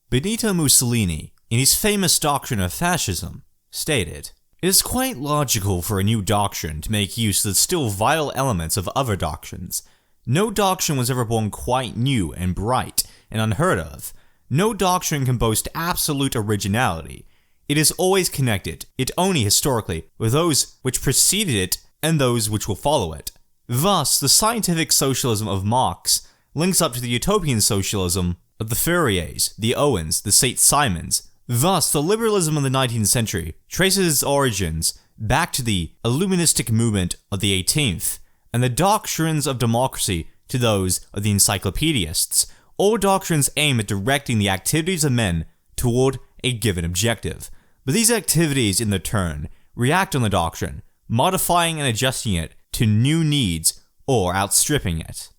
Benito Mussolini, in his famous doctrine of fascism, stated, "It is quite logical for a new doctrine to make use of the still vital elements of other doctrines. No doctrine was ever born quite new and bright and unheard of. No doctrine can boast absolute originality. It is always connected, it only historically, with those which preceded it and those which will follow it." Thus, the scientific socialism of Marx links up to the utopian socialism of the Fouriers, the Owens, the Saint-Simons. Thus, the liberalism of the 19th century traces its origins back to the Illuministic movement of the 18th, and the doctrines of democracy to those of the encyclopedists. All doctrines aim at directing the activities of men toward a given objective, but these activities in their turn react on the doctrine, modifying and adjusting it to new needs or outstripping it.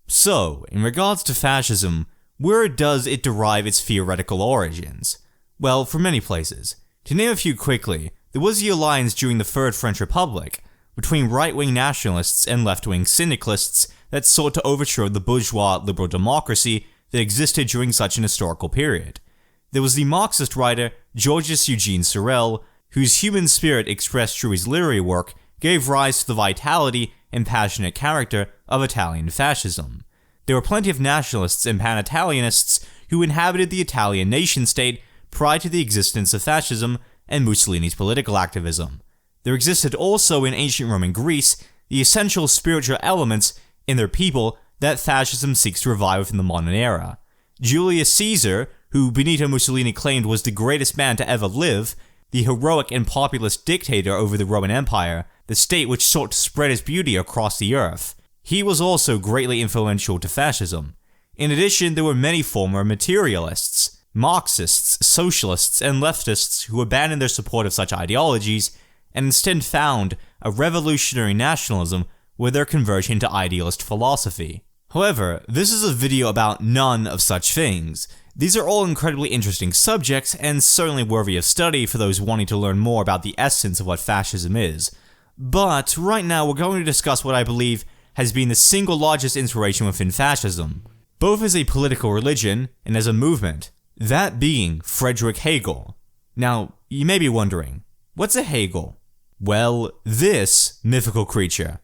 So, in regards to fascism, where does it derive its theoretical origins? Well, from many places. To name a few quickly, there was the alliance during the Third French Republic between right-wing nationalists and left-wing syndicalists that sought to overthrow the bourgeois liberal democracy that existed during such an historical period. There was the Marxist writer Georges Eugene Sorel, whose human spirit expressed through his literary work gave rise to the vitality and passionate character of Italian fascism. There were plenty of nationalists and pan-Italianists who inhabited the Italian nation-state prior to the existence of fascism and Mussolini's political activism. There existed also in ancient Roman Greece the essential spiritual elements in their people that fascism seeks to revive within the modern era. Julius Caesar, who Benito Mussolini claimed was the greatest man to ever live, the heroic and populist dictator over the Roman Empire, the state which sought to spread its beauty across the earth. He was also greatly influential to fascism. In addition, there were many former materialists, Marxists, socialists, and leftists who abandoned their support of such ideologies and instead found a revolutionary nationalism with their conversion to idealist philosophy. However, this is a video about none of such things. These are all incredibly interesting subjects and certainly worthy of study for those wanting to learn more about the essence of what fascism is. But right now we're going to discuss what I believe has been the single largest inspiration within fascism, both as a political religion and as a movement, that being Friedrich Hegel. Now, you may be wondering, what's a Hegel? Well, this mythical creature.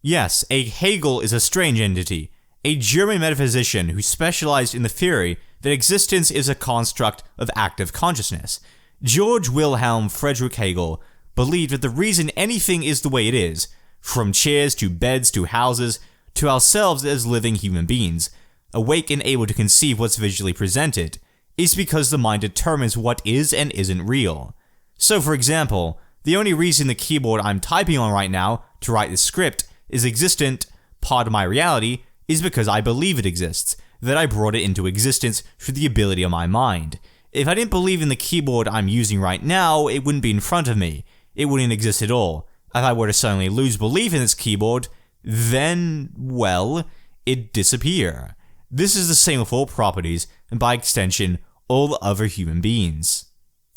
Yes, a Hegel is a strange entity, a German metaphysician who specialized in the theory that existence is a construct of active consciousness. Georg Wilhelm Friedrich Hegel believed that the reason anything is the way it is, from chairs to beds to houses, to ourselves as living human beings, awake and able to conceive what's visually presented, is because the mind determines what is and isn't real. So for example, the only reason the keyboard I'm typing on right now to write this script is existent, part of my reality, is because I believe it exists, that I brought it into existence through the ability of my mind. If I didn't believe in the keyboard I'm using right now, it wouldn't be in front of me. It wouldn't exist at all. If I were to suddenly lose belief in this keyboard, then, well, it'd disappear. This is the same with all properties, and by extension, all other human beings.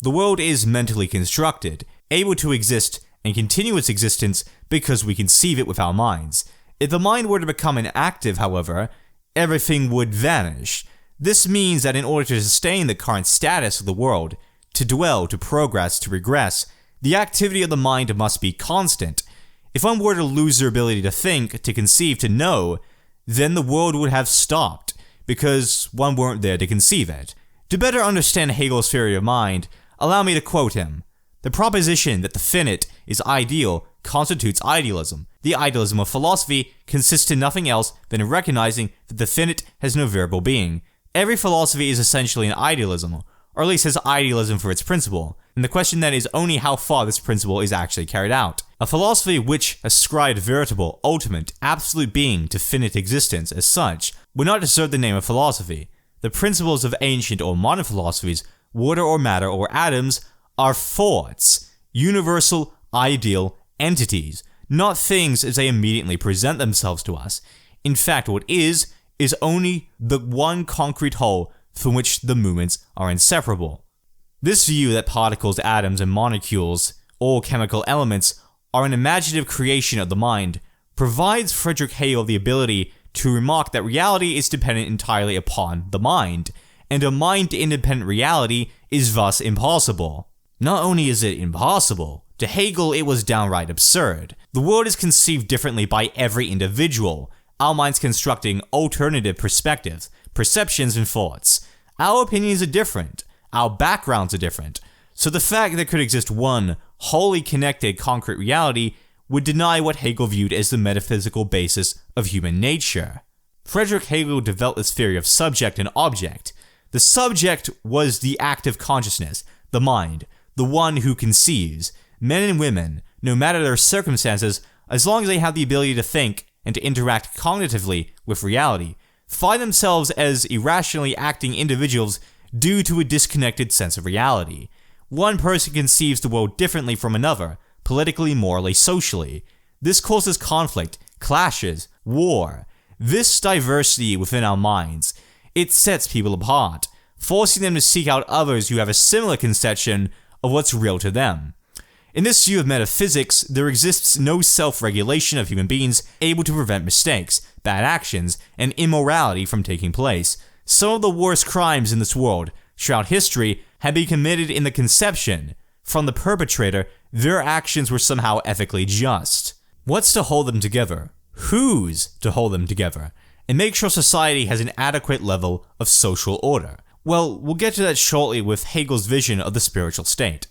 The world is mentally constructed, able to exist and continue its existence because we conceive it with our minds. If the mind were to become inactive, however, everything would vanish. This means that in order to sustain the current status of the world, to dwell, to progress, to regress, the activity of the mind must be constant. If one were to lose their ability to think, to conceive, to know, then the world would have stopped, because one weren't there to conceive it. To better understand Hegel's theory of mind, allow me to quote him. "The proposition that the finite is ideal constitutes idealism. The idealism of philosophy consists in nothing else than recognizing that the finite has no variable being. Every philosophy is essentially an idealism, or at least has idealism for its principle, and the question then is only how far this principle is actually carried out. A philosophy which ascribed veritable, ultimate, absolute being to finite existence as such would not deserve the name of philosophy. The principles of ancient or modern philosophies, water or matter or atoms, are thoughts, universal, ideal entities, not things as they immediately present themselves to us. In fact, what is only the one concrete whole from which the movements are inseparable." This view that particles, atoms, and molecules, all chemical elements, are an imaginative creation of the mind, provides Friedrich Hegel the ability to remark that reality is dependent entirely upon the mind, and a mind-independent reality is thus impossible. Not only is it impossible, to Hegel it was downright absurd. The world is conceived differently by every individual, our minds constructing alternative perspectives, perceptions, and thoughts. Our opinions are different, our backgrounds are different, so the fact there could exist one wholly connected concrete reality would deny what Hegel viewed as the metaphysical basis of human nature. Friedrich Hegel developed this theory of subject and object. The subject was the active consciousness, the mind, the one who conceives. Men and women, no matter their circumstances, as long as they have the ability to think and to interact cognitively with reality, find themselves as irrationally acting individuals due to a disconnected sense of reality. One person conceives the world differently from another, politically, morally, socially. This causes conflict, clashes, war. This diversity within our minds, it sets people apart, forcing them to seek out others who have a similar conception of what's real to them. In this view of metaphysics, there exists no self-regulation of human beings able to prevent mistakes, bad actions, and immorality from taking place. Some of the worst crimes in this world, throughout history, have been committed in the conception, from the perpetrator, their actions were somehow ethically just. What's to hold them together? Who's to hold them together? And make sure society has an adequate level of social order? Well, we'll get to that shortly with Hegel's vision of the spiritual state.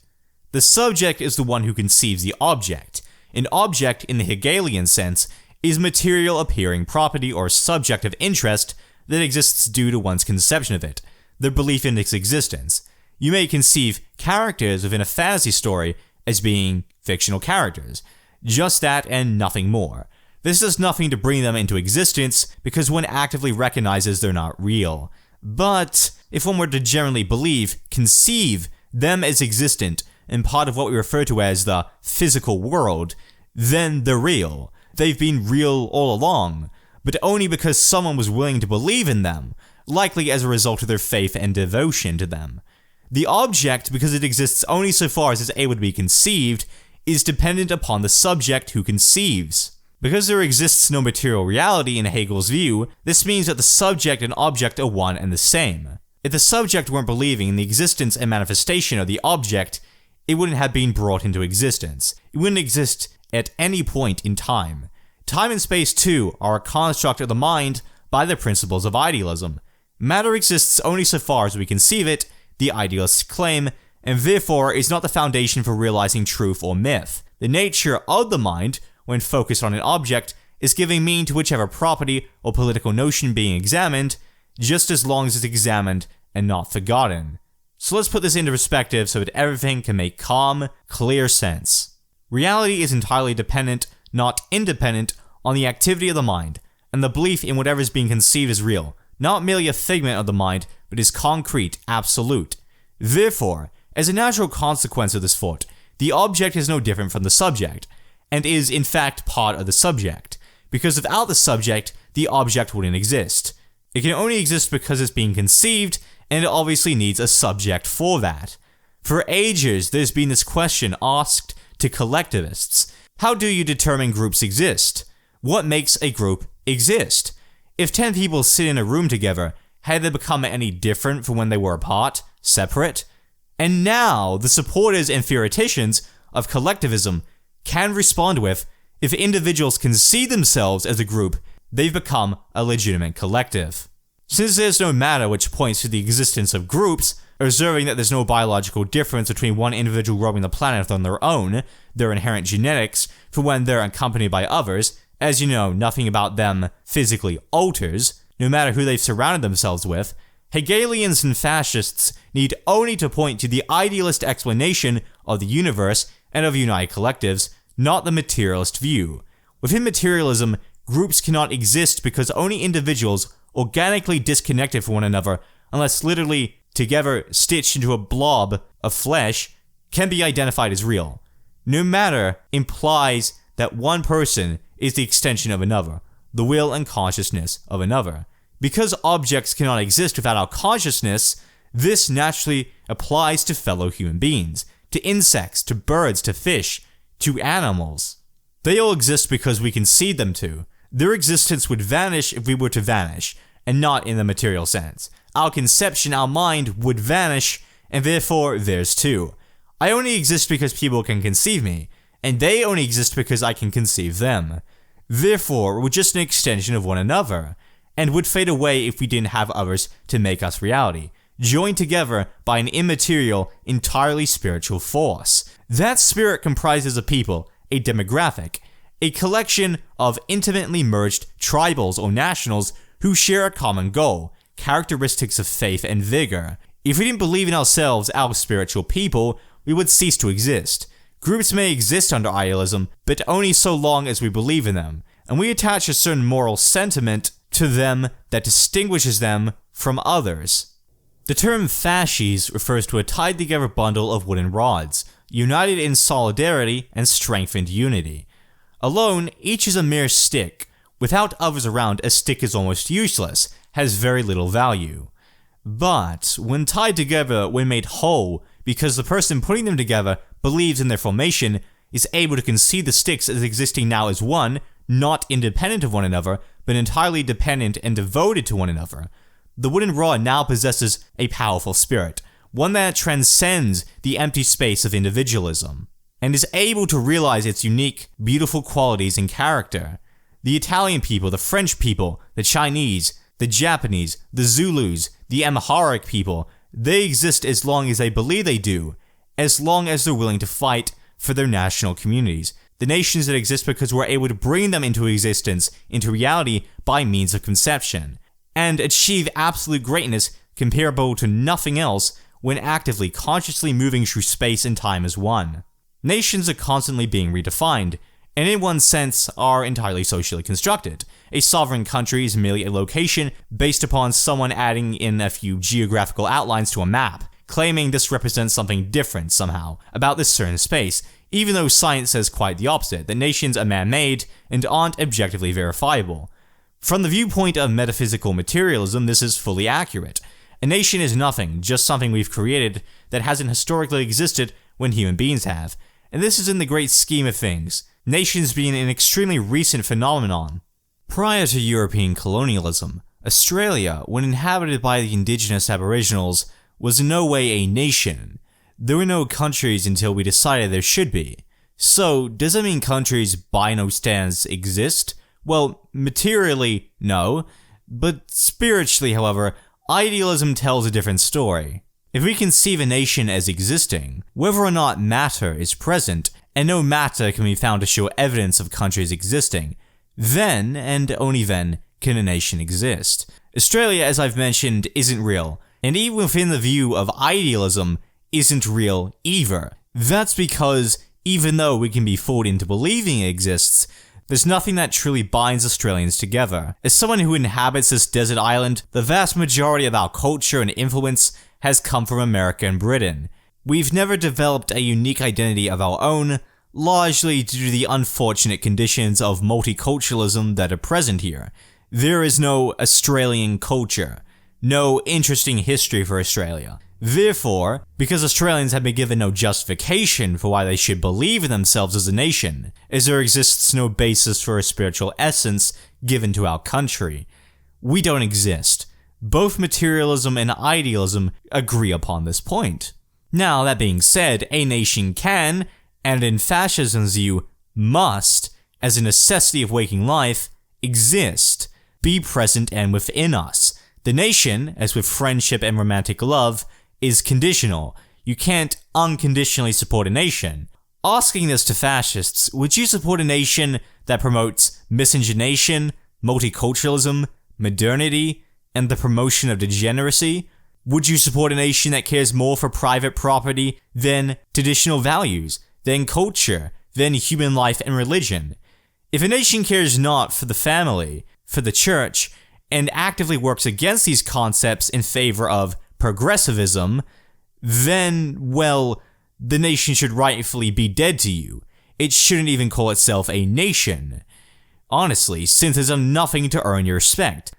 The subject is the one who conceives the object. An object, in the Hegelian sense, is material appearing property or subject of interest that exists due to one's conception of it, their belief in its existence. You may conceive characters within a fantasy story as being fictional characters, just that and nothing more. This does nothing to bring them into existence because one actively recognizes they're not real. But if one were to generally conceive them as existent and part of what we refer to as the physical world, then they're real. They've been real all along, but only because someone was willing to believe in them, likely as a result of their faith and devotion to them. The object, because it exists only so far as it's able to be conceived, is dependent upon the subject who conceives. Because there exists no material reality in Hegel's view, this means that the subject and object are one and the same. If the subject weren't believing in the existence and manifestation of the object, it wouldn't have been brought into existence. It wouldn't exist at any point in time. Time and space, too, are a construct of the mind by the principles of idealism. Matter exists only so far as we conceive it, the idealists claim, and therefore is not the foundation for realizing truth or myth. The nature of the mind, when focused on an object, is giving meaning to whichever property or political notion being examined, just as long as it's examined and not forgotten. So let's put this into perspective so that everything can make calm, clear sense. Reality is entirely dependent, not independent, on the activity of the mind, and the belief in whatever is being conceived as real, not merely a figment of the mind, but is concrete, absolute. Therefore, as a natural consequence of this thought, the object is no different from the subject, and is in fact part of the subject, because without the subject, the object wouldn't exist. It can only exist because it's being conceived, and it obviously needs a subject for that. For ages, there's been this question asked to collectivists: how do you determine groups exist? What makes a group exist? If 10 people sit in a room together, had they become any different from when they were apart, separate? And now, the supporters and theoreticians of collectivism can respond with, if individuals can see themselves as a group, they've become a legitimate collective. Since there's no matter which points to the existence of groups, observing that there's no biological difference between one individual roaming the planet on their own, their inherent genetics, from when they're accompanied by others, as you know, nothing about them physically alters, no matter who they've surrounded themselves with, Hegelians and fascists need only to point to the idealist explanation of the universe and of united collectives, not the materialist view. Within materialism, groups cannot exist because only individuals, organically disconnected from one another, unless literally together stitched into a blob of flesh, can be identified as real. No matter implies that one person is the extension of another, the will and consciousness of another. Because objects cannot exist without our consciousness, this naturally applies to fellow human beings, to insects, to birds, to fish, to animals. They all exist because we concede them to. Their existence would vanish if we were to vanish, and not in the material sense. Our conception, our mind, would vanish, and therefore theirs too. I only exist because people can conceive me, and they only exist because I can conceive them. Therefore, we're just an extension of one another, and would fade away if we didn't have others to make us reality, joined together by an immaterial, entirely spiritual force. That spirit comprises a people, a demographic, a collection of intimately merged tribals or nationals who share a common goal, characteristics of faith and vigor. If we didn't believe in ourselves, our spiritual people, we would cease to exist. Groups may exist under idealism, but only so long as we believe in them, and we attach a certain moral sentiment to them that distinguishes them from others. The term fasces refers to a tied-together bundle of wooden rods, united in solidarity and strengthened unity. Alone, each is a mere stick. Without others around, a stick is almost useless, has very little value. But, when tied together, when made whole, because the person putting them together believes in their formation, is able to conceive the sticks as existing now as one, not independent of one another, but entirely dependent and devoted to one another, the wooden rod now possesses a powerful spirit, one that transcends the empty space of individualism, and is able to realize its unique, beautiful qualities and character. The Italian people, the French people, the Chinese, the Japanese, the Zulus, the Amharic people, they exist as long as they believe they do, as long as they're willing to fight for their national communities. The nations that exist because we're able to bring them into existence, into reality, by means of conception, and achieve absolute greatness comparable to nothing else when actively, consciously moving through space and time as one. Nations are constantly being redefined, and in one sense are entirely socially constructed. A sovereign country is merely a location based upon someone adding in a few geographical outlines to a map, claiming this represents something different somehow about this certain space, even though science says quite the opposite, that nations are man-made and aren't objectively verifiable. From the viewpoint of metaphysical materialism, this is fully accurate. A nation is nothing, just something we've created that hasn't historically existed when human beings have, and this is in the great scheme of things, nations being an extremely recent phenomenon. Prior to European colonialism, Australia, when inhabited by the indigenous aboriginals, was in no way a nation. There were no countries until we decided there should be. So, does that mean countries by no stands exist? Well, materially, no. But spiritually, however, idealism tells a different story. If we conceive a nation as existing, whether or not matter is present, and no matter can be found to show evidence of countries existing, then, and only then, can a nation exist. Australia, as I've mentioned, isn't real, and even within the view of idealism, isn't real either. That's because, even though we can be fooled into believing it exists, there's nothing that truly binds Australians together. As someone who inhabits this desert island, the vast majority of our culture and influence has come from America and Britain. We've never developed a unique identity of our own, largely due to the unfortunate conditions of multiculturalism that are present here. There is no Australian culture, no interesting history for Australia. Therefore, because Australians have been given no justification for why they should believe in themselves as a nation, as there exists no basis for a spiritual essence given to our country, we don't exist. Both materialism and idealism agree upon this point. Now, that being said, a nation can, and in fascism's view, must, as a necessity of waking life, exist, be present and within us. The nation, as with friendship and romantic love, is conditional. You can't unconditionally support a nation. Asking this to fascists, would you support a nation that promotes miscegenation, multiculturalism, modernity, and the promotion of degeneracy? Would you support a nation that cares more for private property than traditional values, than culture, than human life and religion? If a nation cares not for the family, for the church, and actively works against these concepts in favor of progressivism, then, well, the nation should rightfully be dead to you. It shouldn't even call itself a nation. Honestly, since it's done nothing to earn your respect.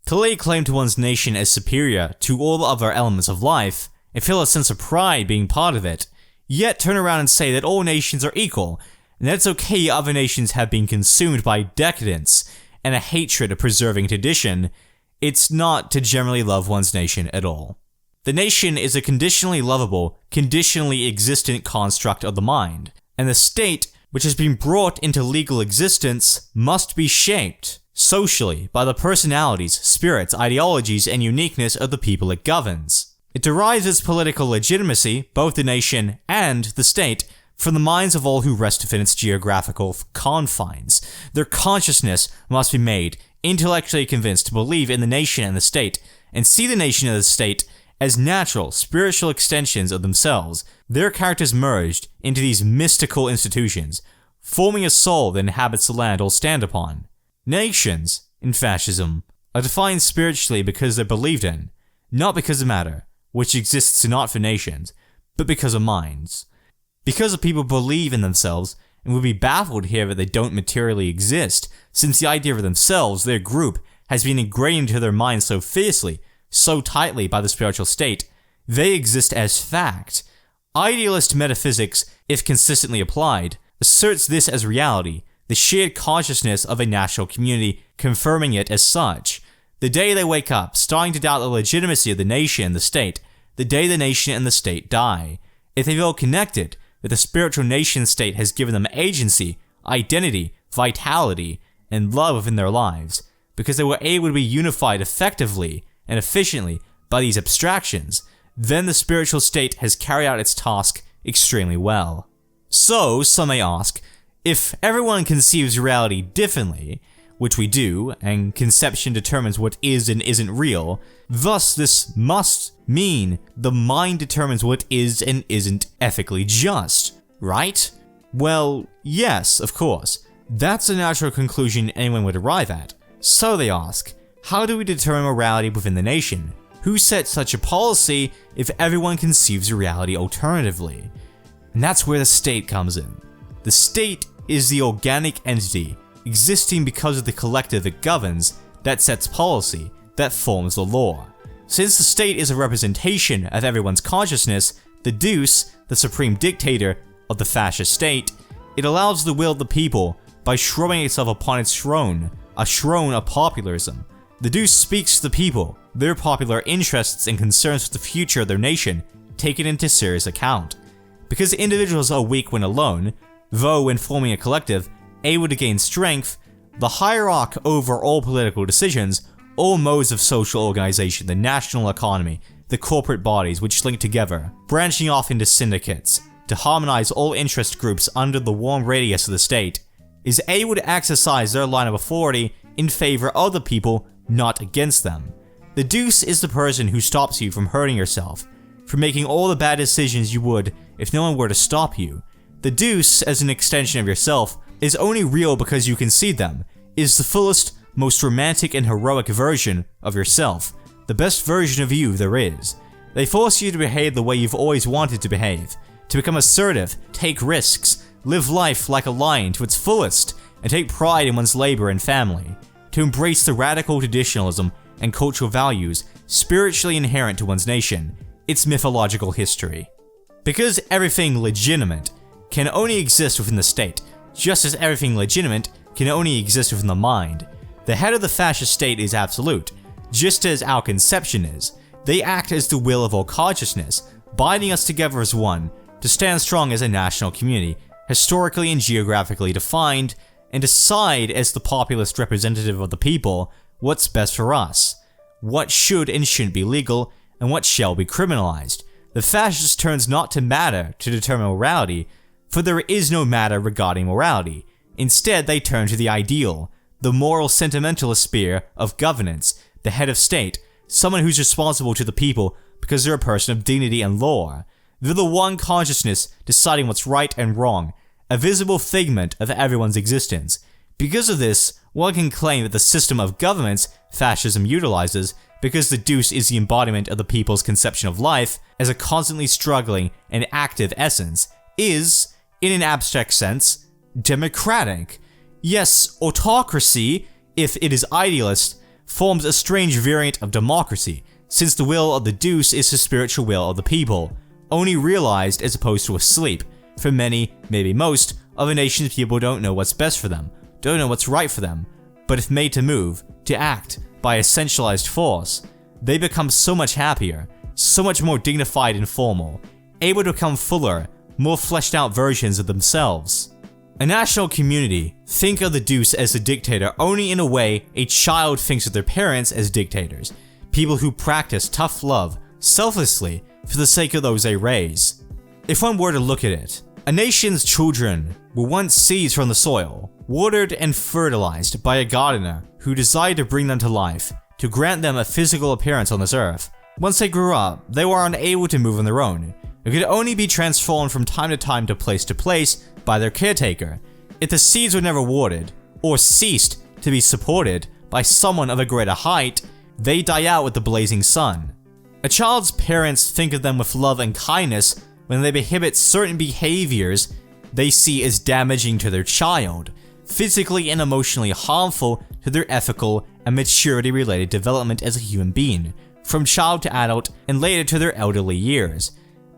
To lay claim to one's nation as superior to all the other elements of life, and feel a sense of pride being part of it, yet turn around and say that all nations are equal, and that it's okay other nations have been consumed by decadence and a hatred of preserving tradition, it's not to generally love one's nation at all. The nation is a conditionally lovable, conditionally existent construct of the mind, and the state, which has been brought into legal existence, must be shaped socially by the personalities, spirits, ideologies, and uniqueness of the people it governs. It derives its political legitimacy, both the nation and the state, from the minds of all who rest within its geographical confines. Their consciousness must be made intellectually convinced to believe in the nation and the state, and see the nation and the state as natural, spiritual extensions of themselves, their characters merged into these mystical institutions, forming a soul that inhabits the land all stand upon. Nations, in fascism, are defined spiritually because they're believed in, not because of matter, which exists not for nations, but because of minds. Because the people believe in themselves, and would be baffled here that they don't materially exist, since the idea of themselves, their group, has been ingrained into their minds so fiercely, so tightly by the spiritual state, they exist as fact. Idealist metaphysics, if consistently applied, asserts this as reality, the shared consciousness of a national community, confirming it as such. The day they wake up, starting to doubt the legitimacy of the nation and the state, the day the nation and the state die. If they feel connected, that the spiritual nation-state has given them agency, identity, vitality, and love within their lives, because they were able to be unified effectively and efficiently by these abstractions, then the spiritual state has carried out its task extremely well. So, some may ask, if everyone conceives reality differently, which we do, and conception determines what is and isn't real, thus this must mean the mind determines what is and isn't ethically just, right? Well, yes, of course. That's a natural conclusion anyone would arrive at. So they ask, how do we determine morality within the nation? Who sets such a policy if everyone conceives reality alternatively? And that's where the state comes in. The state is the organic entity, existing because of the collective it governs, that sets policy, that forms the law. Since the state is a representation of everyone's consciousness, the deuce, the supreme dictator of the fascist state, it allows the will of the people by shrouding itself upon its throne, a throne of popularism. The deuce speaks to the people, their popular interests and concerns with the future of their nation taken into serious account. Because individuals are weak when alone, though when forming a collective, able to gain strength, the hierarchy over all political decisions, all modes of social organization, the national economy, the corporate bodies which link together, branching off into syndicates, to harmonize all interest groups under the warm radius of the state, is able to exercise their line of authority in favor of the people, not against them. The deuce is the person who stops you from hurting yourself, from making all the bad decisions you would if no one were to stop you. The deuce, as an extension of yourself, is only real because you concede them, is the fullest, most romantic and heroic version of yourself, the best version of you there is. They force you to behave the way you've always wanted to behave, to become assertive, take risks, live life like a lion to its fullest, and take pride in one's labor and family, to embrace the radical traditionalism and cultural values spiritually inherent to one's nation, its mythological history. Because everything legitimate can only exist within the state, just as everything legitimate can only exist within the mind. The head of the fascist state is absolute, just as our conception is. They act as the will of all consciousness, binding us together as one, to stand strong as a national community, historically and geographically defined, and decide as the populist representative of the people what's best for us, what should and shouldn't be legal, and what shall be criminalized. The fascist turns not to matter to determine morality, for there is no matter regarding morality. Instead, they turn to the ideal, the moral sentimentalist sphere of governance, the head of state, someone who's responsible to the people because they're a person of dignity and law. They're the one consciousness deciding what's right and wrong, a visible figment of everyone's existence. Because of this, one can claim that the system of governments fascism utilizes, because the deuce is the embodiment of the people's conception of life as a constantly struggling and active essence, is, in an abstract sense, democratic. Yes, autocracy, if it is idealist, forms a strange variant of democracy, since the will of the deuce is the spiritual will of the people, only realized as opposed to asleep. For many, maybe most, of a nation's people don't know what's best for them, don't know what's right for them, but if made to move, to act by a centralized force, they become so much happier, so much more dignified and formal, able to become fuller, more fleshed out versions of themselves. A national community think of the deuce as the dictator only in a way a child thinks of their parents as dictators, people who practice tough love selflessly for the sake of those they raise. If one were to look at it, a nation's children were once seeds from the soil, watered and fertilized by a gardener who desired to bring them to life, to grant them a physical appearance on this earth. Once they grew up, they were unable to move on their own, and could only be transformed from time to place by their caretaker. If the seeds were never watered, or ceased to be supported by someone of a greater height, they die out with the blazing sun. A child's parents think of them with love and kindness when they prohibit certain behaviors they see as damaging to their child, physically and emotionally harmful to their ethical and maturity-related development as a human being, from child to adult and later to their elderly years.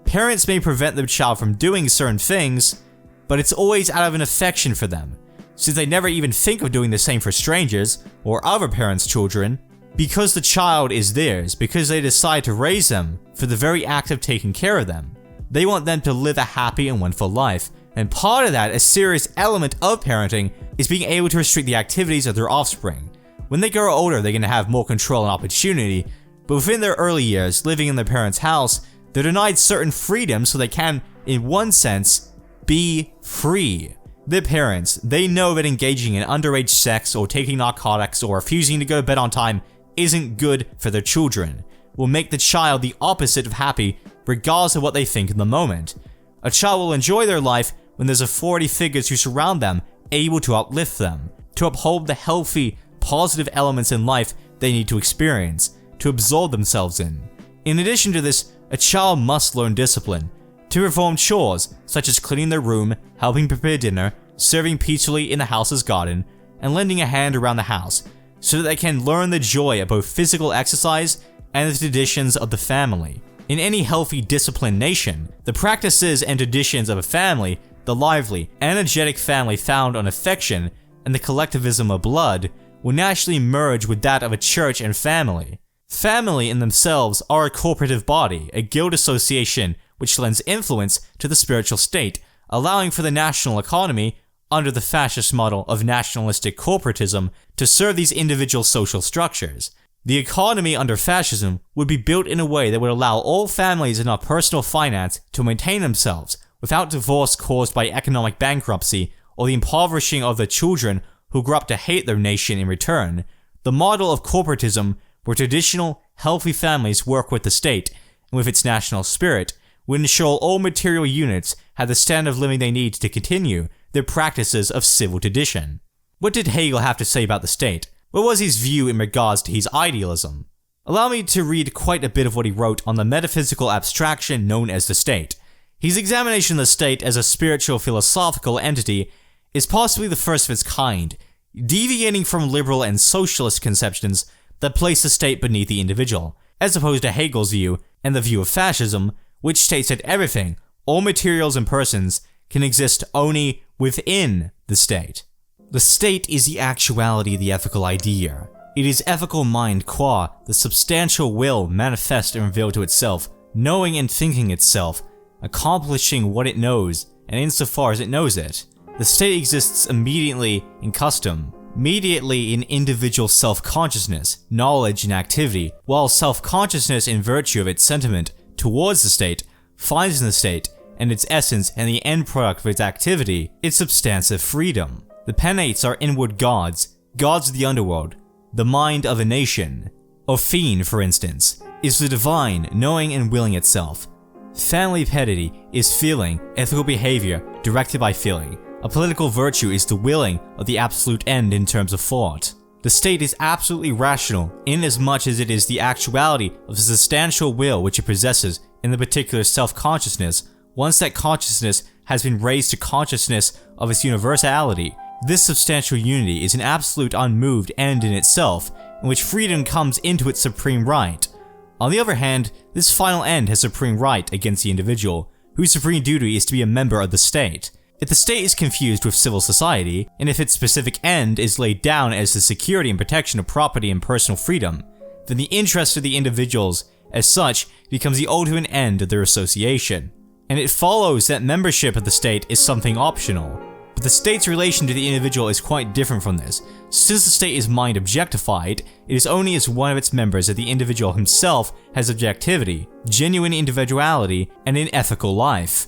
Parents may prevent their child from doing certain things, but it's always out of an affection for them, since they never even think of doing the same for strangers or other parents' children, because the child is theirs, because they decide to raise them for the very act of taking care of them. They want them to live a happy and wonderful life, and part of that, a serious element of parenting, is being able to restrict the activities of their offspring. When they grow older, they're going to have more control and opportunity, but within their early years, living in their parents' house, they're denied certain freedoms so they can, in one sense, be free. Their parents, they know that engaging in underage sex or taking narcotics or refusing to go to bed on time isn't good for their children, will make the child the opposite of happy regardless of what they think in the moment. A child will enjoy their life when there's authority figures who surround them able to uplift them, to uphold the healthy, positive elements in life they need to experience, to absorb themselves in. In addition to this, a child must learn discipline, to perform chores such as cleaning their room, helping prepare dinner, serving peacefully in the house's garden, and lending a hand around the house, so that they can learn the joy of both physical exercise and the traditions of the family. In any healthy, disciplined nation, the practices and traditions of a family, the lively, energetic family found on affection, and the collectivism of blood, will naturally merge with that of a church and family. Family in themselves are a corporative body, a guild association which lends influence to the spiritual state, allowing for the national economy, under the fascist model of nationalistic corporatism, to serve these individual social structures. The economy under fascism would be built in a way that would allow all families enough personal finance to maintain themselves, without divorce caused by economic bankruptcy or the impoverishing of the children who grew up to hate their nation in return. The model of corporatism, where traditional, healthy families work with the state, and with its national spirit, would ensure all material units have the standard of living they need to continue their practices of civil tradition. What did Hegel have to say about the state? What was his view in regards to his idealism? Allow me to read quite a bit of what he wrote on the metaphysical abstraction known as the state. His examination of the state as a spiritual philosophical entity is possibly the first of its kind, deviating from liberal and socialist conceptions that place the state beneath the individual, as opposed to Hegel's view and the view of fascism, which states that everything, all materials and persons, can exist only within the state. The state is the actuality of the ethical idea. It is ethical mind qua the substantial will manifest and revealed to itself, knowing and thinking itself, accomplishing what it knows, and insofar as it knows it. The state exists immediately in custom, immediately in individual self-consciousness, knowledge, and activity, while self-consciousness in virtue of its sentiment towards the state finds in the state, and its essence and the end product of its activity, its substantive freedom. The penates are inward gods, gods of the underworld, the mind of a nation. Orphine, for instance, is the divine knowing and willing itself. Family piety is feeling, ethical behavior directed by feeling. A political virtue is the willing of the absolute end in terms of thought. The state is absolutely rational inasmuch as it is the actuality of the substantial will which it possesses in the particular self-consciousness. Once that consciousness has been raised to consciousness of its universality, this substantial unity is an absolute unmoved end in itself, in which freedom comes into its supreme right. On the other hand, this final end has supreme right against the individual, whose supreme duty is to be a member of the state. If the state is confused with civil society, and if its specific end is laid down as the security and protection of property and personal freedom, then the interest of the individuals, as such, becomes the ultimate end of their association. And it follows that membership of the state is something optional. But the state's relation to the individual is quite different from this. Since the state is mind objectified, it is only as one of its members that the individual himself has objectivity, genuine individuality, and an ethical life.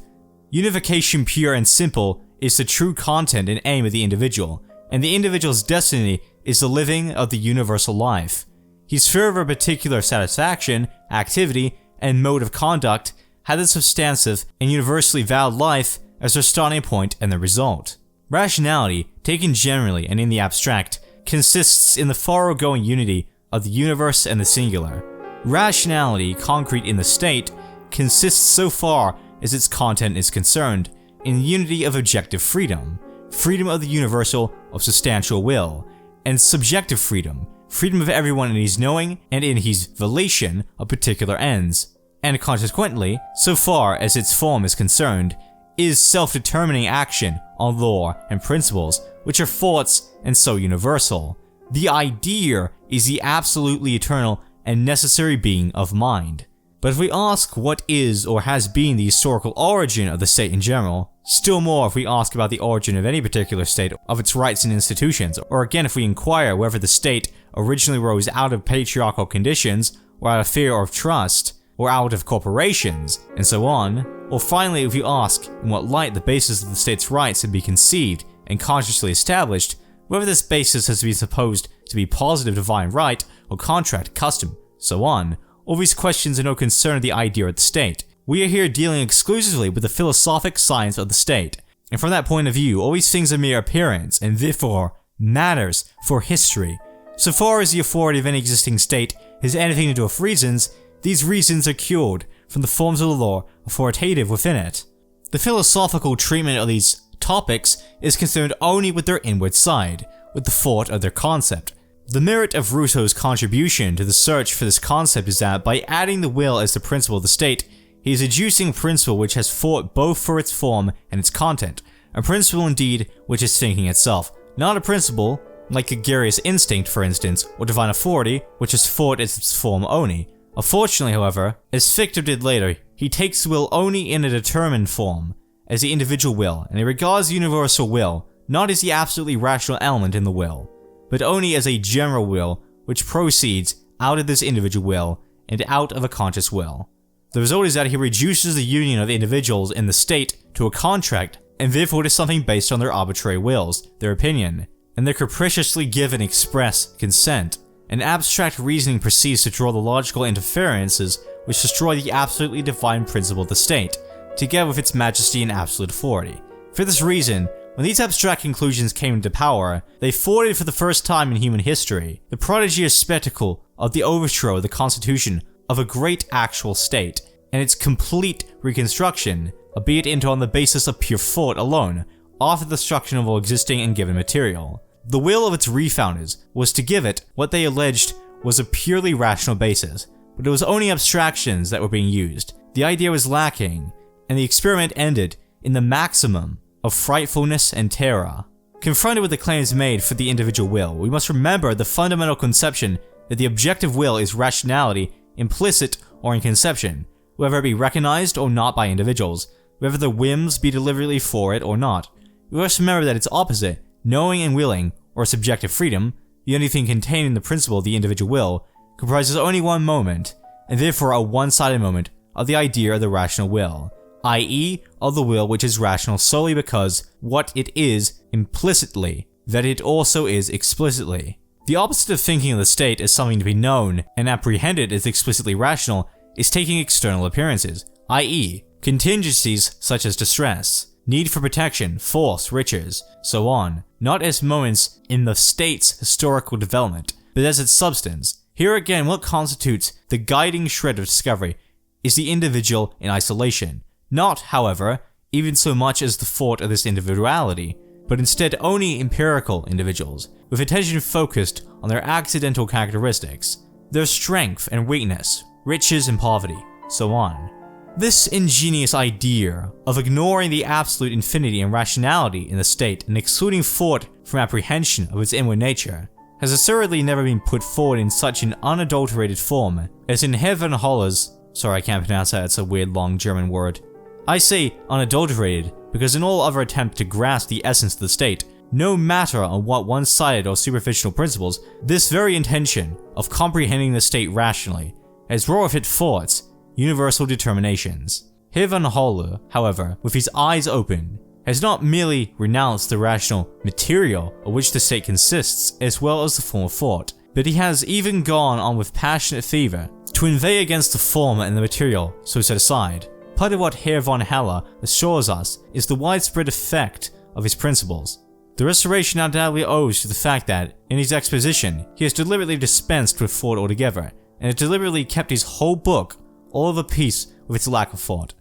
Unification pure and simple is the true content and aim of the individual, and the individual's destiny is the living of the universal life. His sphere of particular satisfaction, activity, and mode of conduct had the substantive and universally valid life as their starting point and the result. Rationality, taken generally and in the abstract, consists in the thoroughgoing unity of the universe and the singular. Rationality, concrete in the state, consists so far as its content is concerned, in the unity of objective freedom, freedom of the universal of substantial will, and subjective freedom, freedom of everyone in his knowing and in his volition of particular ends, and consequently, so far as its form is concerned, is self-determining action on law and principles, which are thoughts and so universal. The idea is the absolutely eternal and necessary being of mind. But if we ask what is or has been the historical origin of the state in general, still more if we ask about the origin of any particular state, of its rights and institutions, or again if we inquire whether the state originally rose out of patriarchal conditions, or out of fear or of trust, or out of corporations, and so on, or finally if we ask in what light the basis of the state's rights have been conceived and consciously established, whether this basis has been supposed to be positive divine right, or contract, custom, so on, all these questions are no concern of the idea of the state. We are here dealing exclusively with the philosophic science of the state, and from that point of view, all these things are mere appearance, and therefore, matters for history. So far as the authority of any existing state has anything to do with reasons, these reasons are cured from the forms of the law authoritative within it. The philosophical treatment of these topics is concerned only with their inward side, with the thought of their concept. The merit of Rousseau's contribution to the search for this concept is that, by adding the will as the principle of the state, he is adducing a principle which has thought both for its form and its content, a principle indeed which is thinking itself, not a principle, like gregarious instinct for instance, or divine authority, which is thought as its form only. Unfortunately, however, as Fichte did later, he takes the will only in a determined form, as the individual will, and he regards the universal will not as the absolutely rational element in the will, but only as a general will which proceeds out of this individual will and out of a conscious will. The result is that he reduces the union of individuals in the state to a contract, and therefore to something based on their arbitrary wills, their opinion, and their capriciously given express consent. And abstract reasoning proceeds to draw the logical inferences which destroy the absolutely divine principle of the state, together with its majesty and absolute authority. For this reason, when these abstract conclusions came into power, they thwarted for the first time in human history the prodigious spectacle of the overthrow of the constitution of a great actual state, and its complete reconstruction, albeit into on the basis of pure thought alone, after the destruction of all existing and given material. The will of its refounders was to give it what they alleged was a purely rational basis, but it was only abstractions that were being used. The idea was lacking, and the experiment ended in the maximum of frightfulness and terror. Confronted with the claims made for the individual will, we must remember the fundamental conception that the objective will is rationality implicit or in conception, whether it be recognized or not by individuals, whether the whims be deliberately for it or not. We must remember that its opposite, knowing and willing, or subjective freedom, the only thing contained in the principle of the individual will, comprises only one moment, and therefore a one-sided moment, of the idea of the rational will, i.e. of the will which is rational solely because what it is implicitly, that it also is explicitly. The opposite of thinking of the state as something to be known and apprehended as explicitly rational is taking external appearances, i.e. contingencies such as distress, need for protection, force, riches, so on, not as moments in the state's historical development, but as its substance. Here again, what constitutes the guiding shred of discovery is the individual in isolation, not, however, even so much as the thought of this individuality, but instead only empirical individuals, with attention focused on their accidental characteristics, their strength and weakness, riches and poverty, so on. This ingenious idea of ignoring the absolute infinity and rationality in the state and excluding thought from apprehension of its inward nature has assuredly never been put forward in such an unadulterated form as in Hermann Holler's— sorry, I can't pronounce that, it's a weird long German word. I say unadulterated because in all other attempt to grasp the essence of the state, no matter on what one-sided or superficial principles, this very intention of comprehending the state rationally has wrought with its thoughts universal determinations. Hermann Holler, however, with his eyes open, has not merely renounced the rational material of which the state consists as well as the form of thought, but he has even gone on with passionate fervor to inveigh against the form and the material so set aside. Part of what Herr von Haller assures us is the widespread effect of his principles. The restoration undoubtedly owes to the fact that, in his exposition, he has deliberately dispensed with thought altogether, and has deliberately kept his whole book all of a piece with its lack of thought.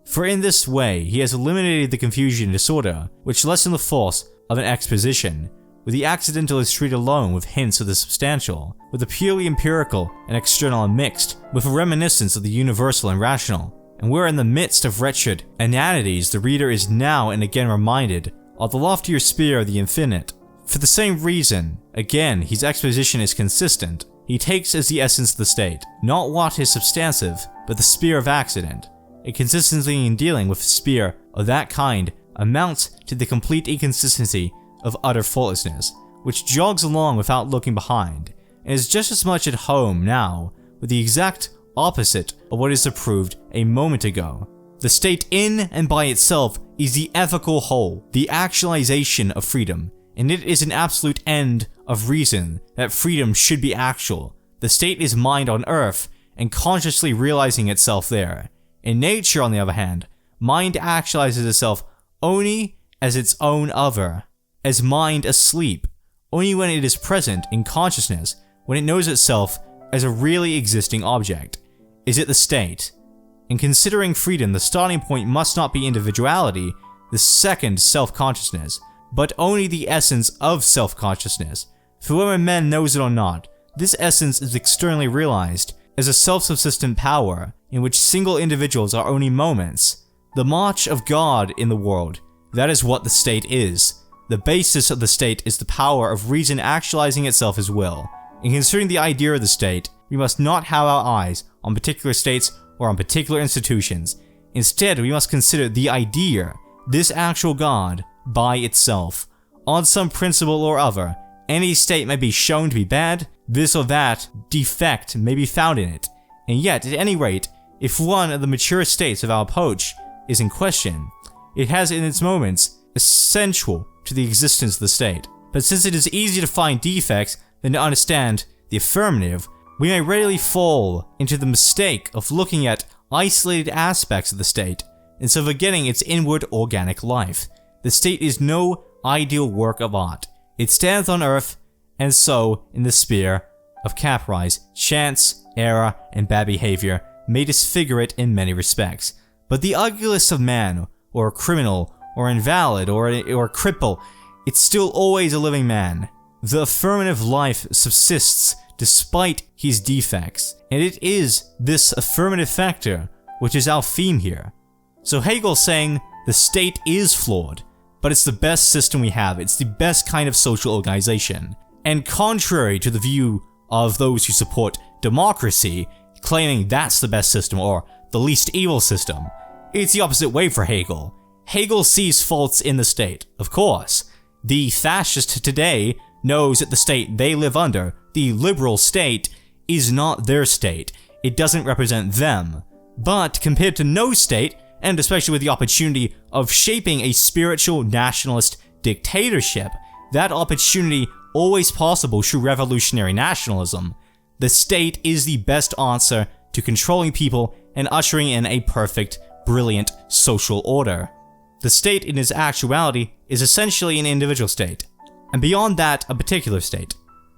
For in this way, he has eliminated the confusion and disorder which lessen the force of an exposition, where the accidental is treated alone with hints of the substantial, with the purely empirical and external unmixed, with a reminiscence of the universal and rational, and where in the midst of wretched inanities the reader is now and again reminded of the loftier sphere of the infinite. For the same reason, again, his exposition is consistent. He takes as the essence of the state, not what is substantive, but the sphere of accident. A consistency in dealing with a sphere of that kind amounts to the complete inconsistency of utter faultlessness, which jogs along without looking behind, and is just as much at home now with the exact opposite of what is approved a moment ago. The state in and by itself is the ethical whole, the actualization of freedom, and it is an absolute end of reason that freedom should be actual. The state is mind on earth and consciously realizing itself there. In nature, on the other hand, mind actualizes itself only as its own other, as mind asleep, only when it is present in consciousness, when it knows itself as a really existing object. Is it the state? In considering freedom, the starting point must not be individuality, the second self-consciousness, but only the essence of self-consciousness. For whether man knows it or not, this essence is externally realized as a self-subsistent power in which single individuals are only moments. The march of God in the world, that is what the state is. The basis of the state is the power of reason actualizing itself as will. In considering the idea of the state, we must not have our eyes on particular states or on particular institutions. Instead, we must consider the idea, this actual God, by itself. On some principle or other, any state may be shown to be bad, this or that defect may be found in it, and yet, at any rate, if one of the mature states of our approach is in question, it has in its moments essential to the existence of the state. But since it is easier to find defects than to understand the affirmative, we may readily fall into the mistake of looking at isolated aspects of the state instead of forgetting its inward organic life. The state is no ideal work of art. It stands on earth, and so, in the sphere of caprice, chance, error, and bad behavior may disfigure it in many respects. But the ugliest of man, or a criminal, or invalid, or a cripple, it's still always a living man. The affirmative life subsists despite his defects, and it is this affirmative factor which is our theme here. So Hegel's saying the state is flawed, but it's the best system we have, it's the best kind of social organization. And contrary to the view of those who support democracy, claiming that's the best system or the least evil system, it's the opposite way for Hegel. Hegel sees faults in the state, of course. The fascist today knows that the state they live under, the liberal state, is not their state. It doesn't represent them. But compared to no state, and especially with the opportunity of shaping a spiritual nationalist dictatorship, that opportunity always possible through revolutionary nationalism, the state is the best answer to controlling people and ushering in a perfect, brilliant social order. The state in its actuality is essentially an individual state, and beyond that, a particular state.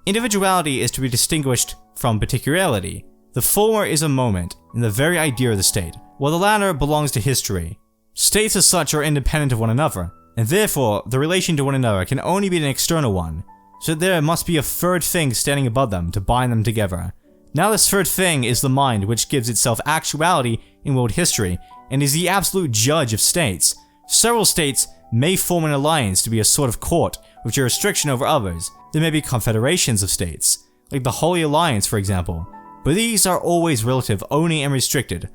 Individuality is to be distinguished from particularity. The former is a moment in the very idea of the state, while the latter belongs to history. States as such are independent of one another, and therefore the relation to one another can only be an external one, so that there must be a third thing standing above them to bind them together. Now this third thing is the mind, which gives itself actuality in world history and is the absolute judge of states. Several states may form an alliance to be a sort of court with jurisdiction over others. There may be confederations of states, like the Holy Alliance for example, but these are always relative, only and restricted,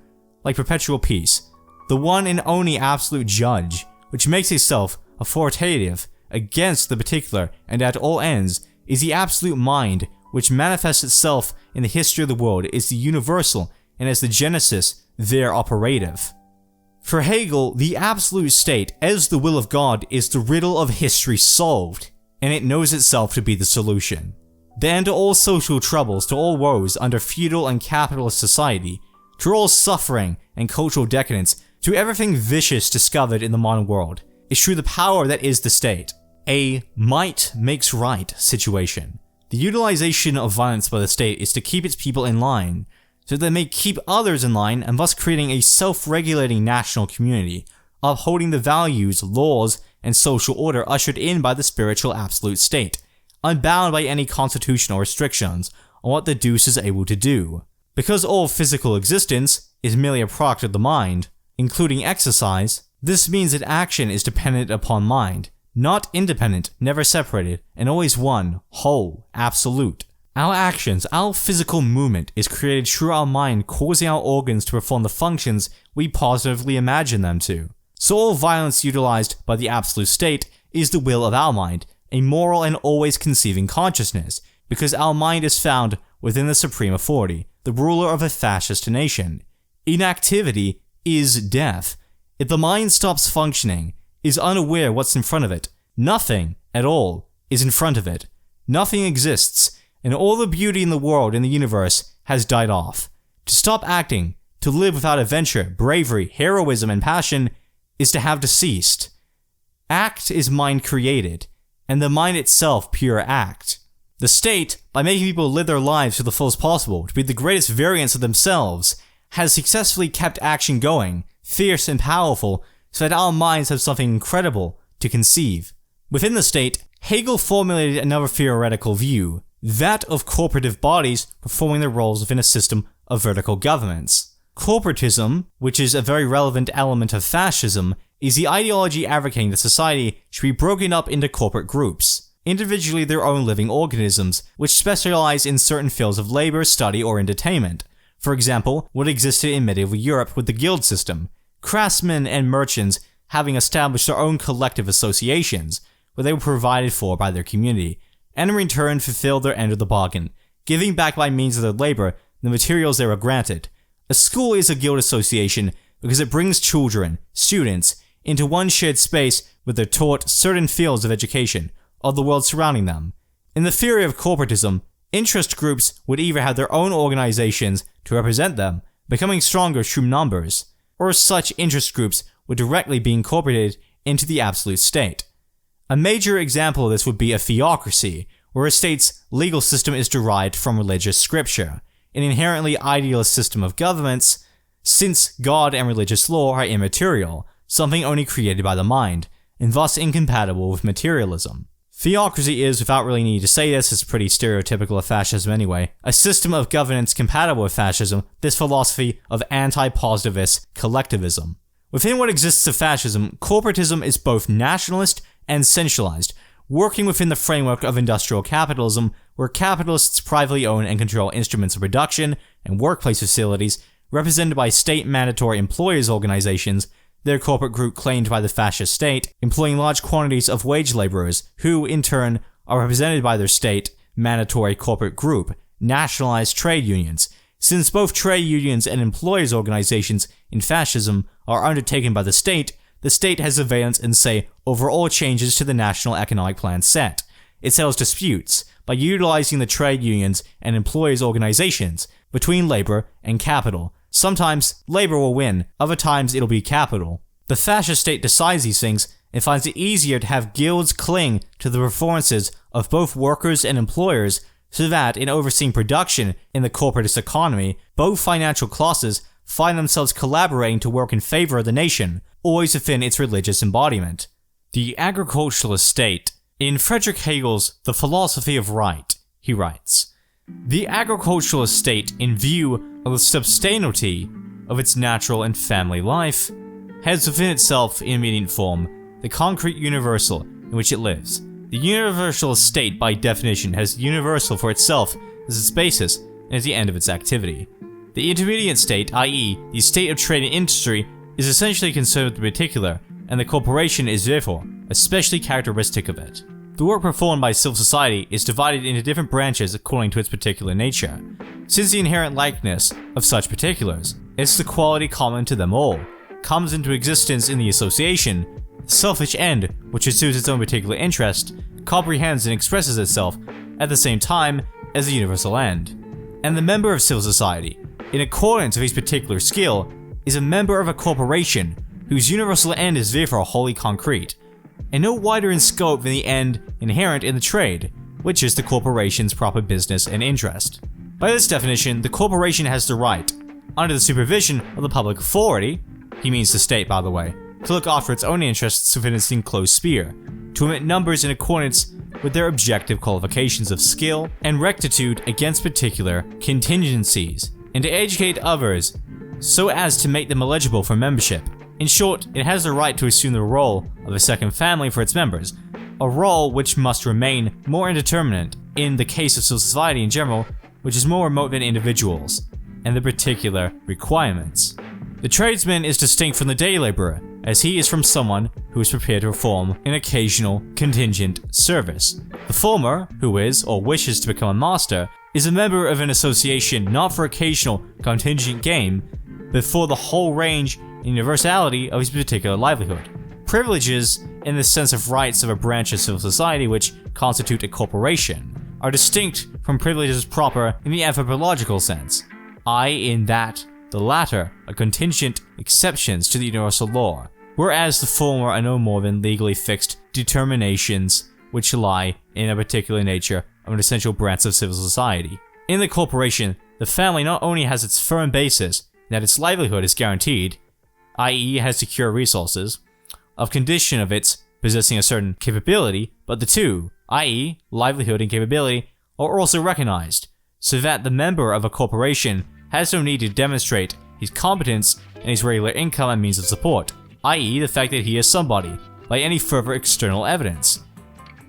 like perpetual peace. The one and only absolute judge, which makes itself authoritative against the particular and at all ends, is the absolute mind, which manifests itself in the history of the world, is the universal, and as the genesis, there operative. For Hegel, the absolute state, as the will of God, is the riddle of history solved, and it knows itself to be the solution. The end to all social troubles, to all woes under feudal and capitalist society, to all suffering and cultural decadence, to everything vicious discovered in the modern world, is through the power that is the state. A might makes right situation. The utilization of violence by the state is to keep its people in line, so that they may keep others in line and thus creating a self-regulating national community, upholding the values, laws, and social order ushered in by the spiritual absolute state, unbound by any constitutional restrictions on what the deuce is able to do. Because all physical existence is merely a product of the mind, including exercise, this means that action is dependent upon mind, not independent, never separated, and always one, whole, absolute. Our actions, our physical movement is created through our mind causing our organs to perform the functions we positively imagine them to. So all violence utilized by the absolute state is the will of our mind, a moral and always conceiving consciousness, because our mind is found within the supreme authority, the ruler of a fascist nation. Inactivity is death. If the mind stops functioning, is unaware what's in front of it, nothing at all is in front of it. Nothing exists, and all the beauty in the world and the universe has died off. To stop acting, to live without adventure, bravery, heroism, and passion, is to have deceased. Act is mind created, and the mind itself pure act. The state, by making people live their lives to the fullest possible, to be the greatest variants of themselves, has successfully kept action going, fierce and powerful, so that our minds have something incredible to conceive. Within the state, Hegel formulated another theoretical view, that of corporative bodies performing their roles within a system of vertical governments. Corporatism, which is a very relevant element of fascism, is the ideology advocating that society should be broken up into corporate groups, individually their own living organisms, which specialize in certain fields of labor, study, or entertainment. For example, what existed in medieval Europe with the guild system, craftsmen and merchants having established their own collective associations, where they were provided for by their community, and in return fulfilled their end of the bargain, giving back by means of their labor the materials they were granted. A school is a guild association because it brings children, students, into one shared space where they're taught certain fields of education of the world surrounding them. In the theory of corporatism, interest groups would either have their own organizations to represent them, becoming stronger through numbers, or such interest groups would directly be incorporated into the absolute state. A major example of this would be a theocracy, where a state's legal system is derived from religious scripture, an inherently idealist system of governments, since God and religious law are immaterial, something only created by the mind, and thus incompatible with materialism. Theocracy is, without really needing to say this, it's pretty stereotypical of fascism anyway, a system of governance compatible with fascism, this philosophy of anti-positivist collectivism. Within what exists of fascism, corporatism is both nationalist and centralized, working within the framework of industrial capitalism, where capitalists privately own and control instruments of production and workplace facilities, represented by state mandatory employers organizations, their corporate group claimed by the fascist state, employing large quantities of wage laborers, who, in turn, are represented by their state mandatory corporate group, nationalized trade unions. Since both trade unions and employers organizations in fascism are undertaken by the state has surveillance and say over all changes to the national economic plan set. It settles disputes by utilizing the trade unions and employers organizations between labor and capital. Sometimes labor will win, other times it'll be capital. The fascist state decides these things and finds it easier to have guilds cling to the performances of both workers and employers, so that, in overseeing production in the corporatist economy, both financial classes find themselves collaborating to work in favor of the nation, always within its religious embodiment. The agriculturalist state. In Friedrich Hegel's The Philosophy of Right, he writes, The agricultural state, in view of the substantiality of its natural and family life, has within itself, in immediate form, the concrete universal in which it lives. The universal state, by definition, has the universal for itself as its basis and as the end of its activity. The intermediate state, i.e., the state of trade and industry, is essentially concerned with the particular, and the corporation is therefore especially characteristic of it. The work performed by civil society is divided into different branches according to its particular nature. Since the inherent likeness of such particulars, it's the quality common to them all, comes into existence in the association, the selfish end, which pursues its own particular interest, comprehends and expresses itself at the same time as the universal end. And the member of civil society, in accordance with his particular skill, is a member of a corporation whose universal end is therefore wholly concrete, and no wider in scope than the end inherent in the trade, which is the corporation's proper business and interest. By this definition, the corporation has the right, under the supervision of the public authority, he means the state by the way, to look after its own interests within its enclosed sphere, to emit numbers in accordance with their objective qualifications of skill and rectitude against particular contingencies, and to educate others so as to make them eligible for membership. In short, it has the right to assume the role of a second family for its members, a role which must remain more indeterminate in the case of civil society in general, which is more remote than individuals, and the particular requirements. The tradesman is distinct from the day laborer, as he is from someone who is prepared to perform an occasional contingent service. The former, who is or wishes to become a master, is a member of an association not for occasional contingent gain, but for the whole range and universality of his particular livelihood. Privileges, in the sense of rights of a branch of civil society which constitute a corporation, are distinct from privileges proper in the anthropological sense, i.e. in that the latter are contingent exceptions to the universal law, whereas the former are no more than legally fixed determinations which lie in a particular nature of an essential branch of civil society. In the corporation, the family not only has its firm basis that its livelihood is guaranteed, i.e. has secure resources, of condition of its possessing a certain capability, but the two, i.e. livelihood and capability, are also recognized, so that the member of a corporation has no need to demonstrate his competence and his regular income and means of support, i.e. the fact that he is somebody, by any further external evidence.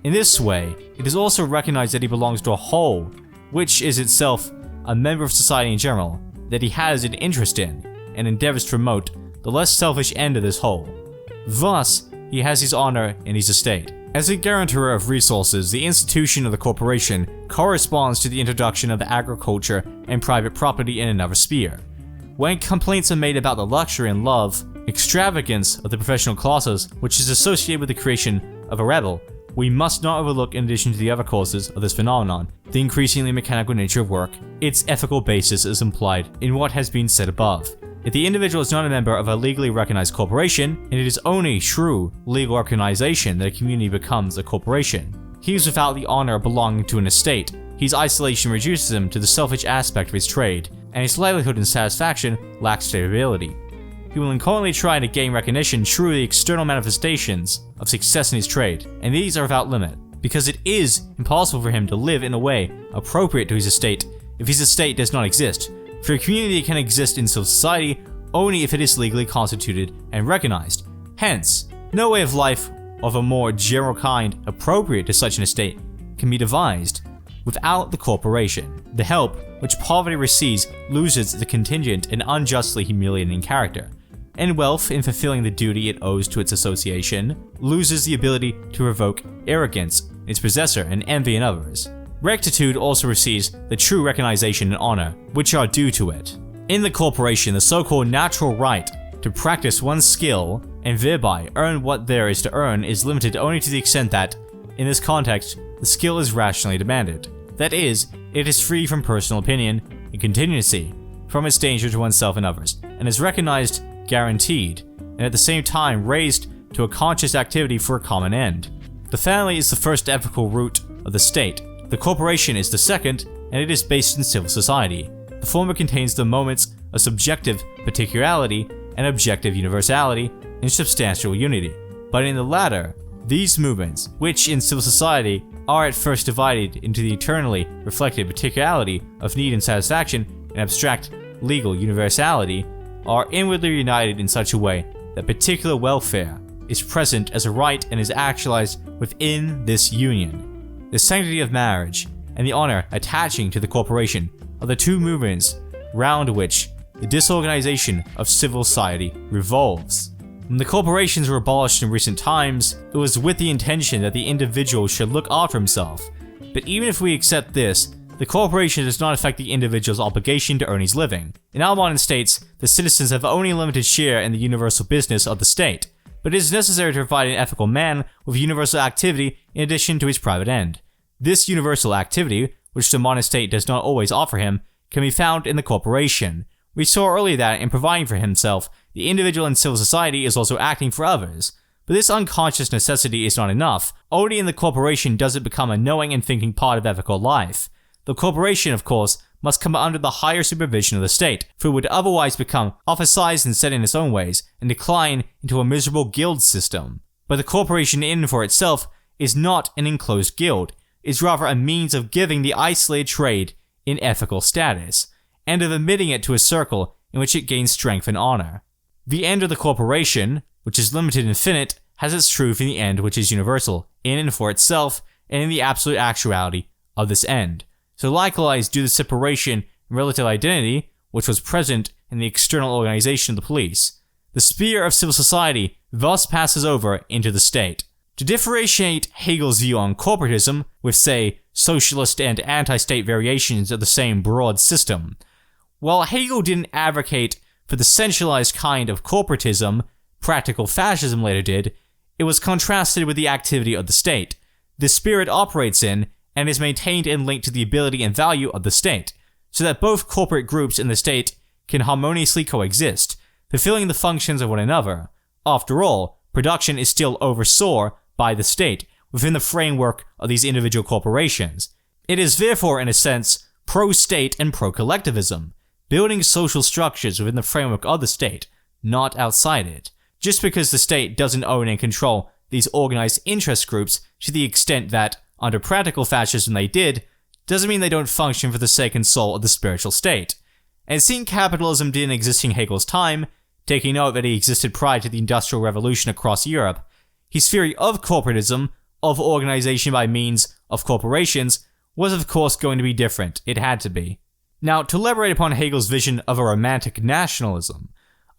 In this way, it is also recognized that he belongs to a whole, which is itself a member of society in general, that he has an interest in, and endeavors to promote the less selfish end of this whole. Thus, he has his honor and his estate. As a guarantor of resources, the institution of the corporation corresponds to the introduction of agriculture and private property in another sphere. When complaints are made about the luxury and love, extravagance of the professional classes, which is associated with the creation of a rebel, we must not overlook, in addition to the other causes of this phenomenon, the increasingly mechanical nature of work. Its ethical basis is implied in what has been said above. If the individual is not a member of a legally recognized corporation, and it is only through legal organization that a community becomes a corporation, he is without the honor of belonging to an estate. His isolation reduces him to the selfish aspect of his trade, and his livelihood and satisfaction lacks stability. He will incontinently try to gain recognition through the external manifestations of success in his trade, and these are without limit, because it is impossible for him to live in a way appropriate to his estate if his estate does not exist. For a community can exist in civil society only if it is legally constituted and recognized. Hence, no way of life of a more general kind appropriate to such an estate can be devised without the corporation. The help which poverty receives loses the contingent and unjustly humiliating character, and wealth, in fulfilling the duty it owes to its association, loses the ability to provoke arrogance in its possessor and envy in others. Rectitude also receives the true recognition and honor which are due to it. In the corporation, the so-called natural right to practice one's skill and thereby earn what there is to earn is limited only to the extent that, in this context, the skill is rationally demanded. That is, it is free from personal opinion and contingency, from its danger to oneself and others, and is recognized, guaranteed, and at the same time raised to a conscious activity for a common end. The family is the first ethical root of the state. The corporation is the second, and it is based in civil society. The former contains the moments of subjective particularity and objective universality in substantial unity. But in the latter, these movements, which in civil society are at first divided into the eternally reflected particularity of need and satisfaction and abstract legal universality, are inwardly united in such a way that particular welfare is present as a right and is actualized within this union. The sanctity of marriage and the honor attaching to the corporation are the two movements round which the disorganization of civil society revolves. When the corporations were abolished in recent times, it was with the intention that the individual should look after himself. But even if we accept this, the corporation does not affect the individual's obligation to earn his living. In our modern states, the citizens have only a limited share in the universal business of the state, but it is necessary to provide an ethical man with universal activity in addition to his private end. This universal activity, which the modern state does not always offer him, can be found in the corporation. We saw earlier that in providing for himself, the individual in civil society is also acting for others. But this unconscious necessity is not enough. Only in the corporation does it become a knowing and thinking part of ethical life. The corporation, of course, must come under the higher supervision of the state, for it would otherwise become ostracized and set in its own ways, and decline into a miserable guild system. But the corporation in and for itself is not an enclosed guild, it is rather a means of giving the isolated trade in ethical status, and of admitting it to a circle in which it gains strength and honor. The end of the corporation, which is limited and finite, has its truth in the end which is universal, in and for itself, and in the absolute actuality of this end. So likewise do the separation and relative identity, which was present in the external organization of the police. The sphere of civil society thus passes over into the state. To differentiate Hegel's view on corporatism with, say, socialist and anti-state variations of the same broad system, while Hegel didn't advocate for the centralized kind of corporatism practical fascism later did, it was contrasted with the activity of the state. The spirit operates in and is maintained and linked to the ability and value of the state, so that both corporate groups and the state can harmoniously coexist, fulfilling the functions of one another. After all, production is still oversaw by the state within the framework of these individual corporations. It is therefore, in a sense, pro-state and pro-collectivism, building social structures within the framework of the state, not outside it. Just because the state doesn't own and control these organized interest groups to the extent that, under practical fascism they did, doesn't mean they don't function for the sake and soul of the spiritual state. And seeing capitalism didn't exist in Hegel's time, taking note that he existed prior to the Industrial Revolution across Europe, his theory of corporatism, of organization by means of corporations, was of course going to be different. It had to be. Now, to elaborate upon Hegel's vision of a romantic nationalism,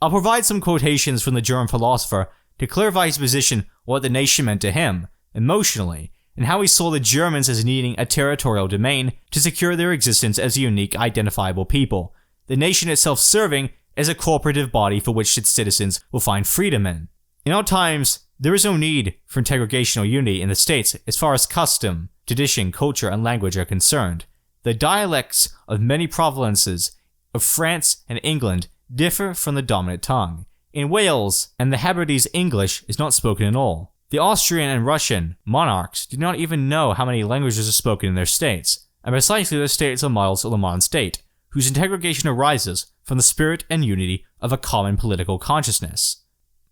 I'll provide some quotations from the German philosopher to clarify his position on what the nation meant to him, emotionally, and how he saw the Germans as needing a territorial domain to secure their existence as a unique, identifiable people, the nation itself serving as a corporative body for which its citizens will find freedom in. In our times, there is no need for integrational unity in the states as far as custom, tradition, culture, and language are concerned. The dialects of many provinces of France and England differ from the dominant tongue. In Wales and the Hebrides, English is not spoken at all. The Austrian and Russian monarchs do not even know how many languages are spoken in their states, and precisely their states are models of the modern state, whose integration arises from the spirit and unity of a common political consciousness.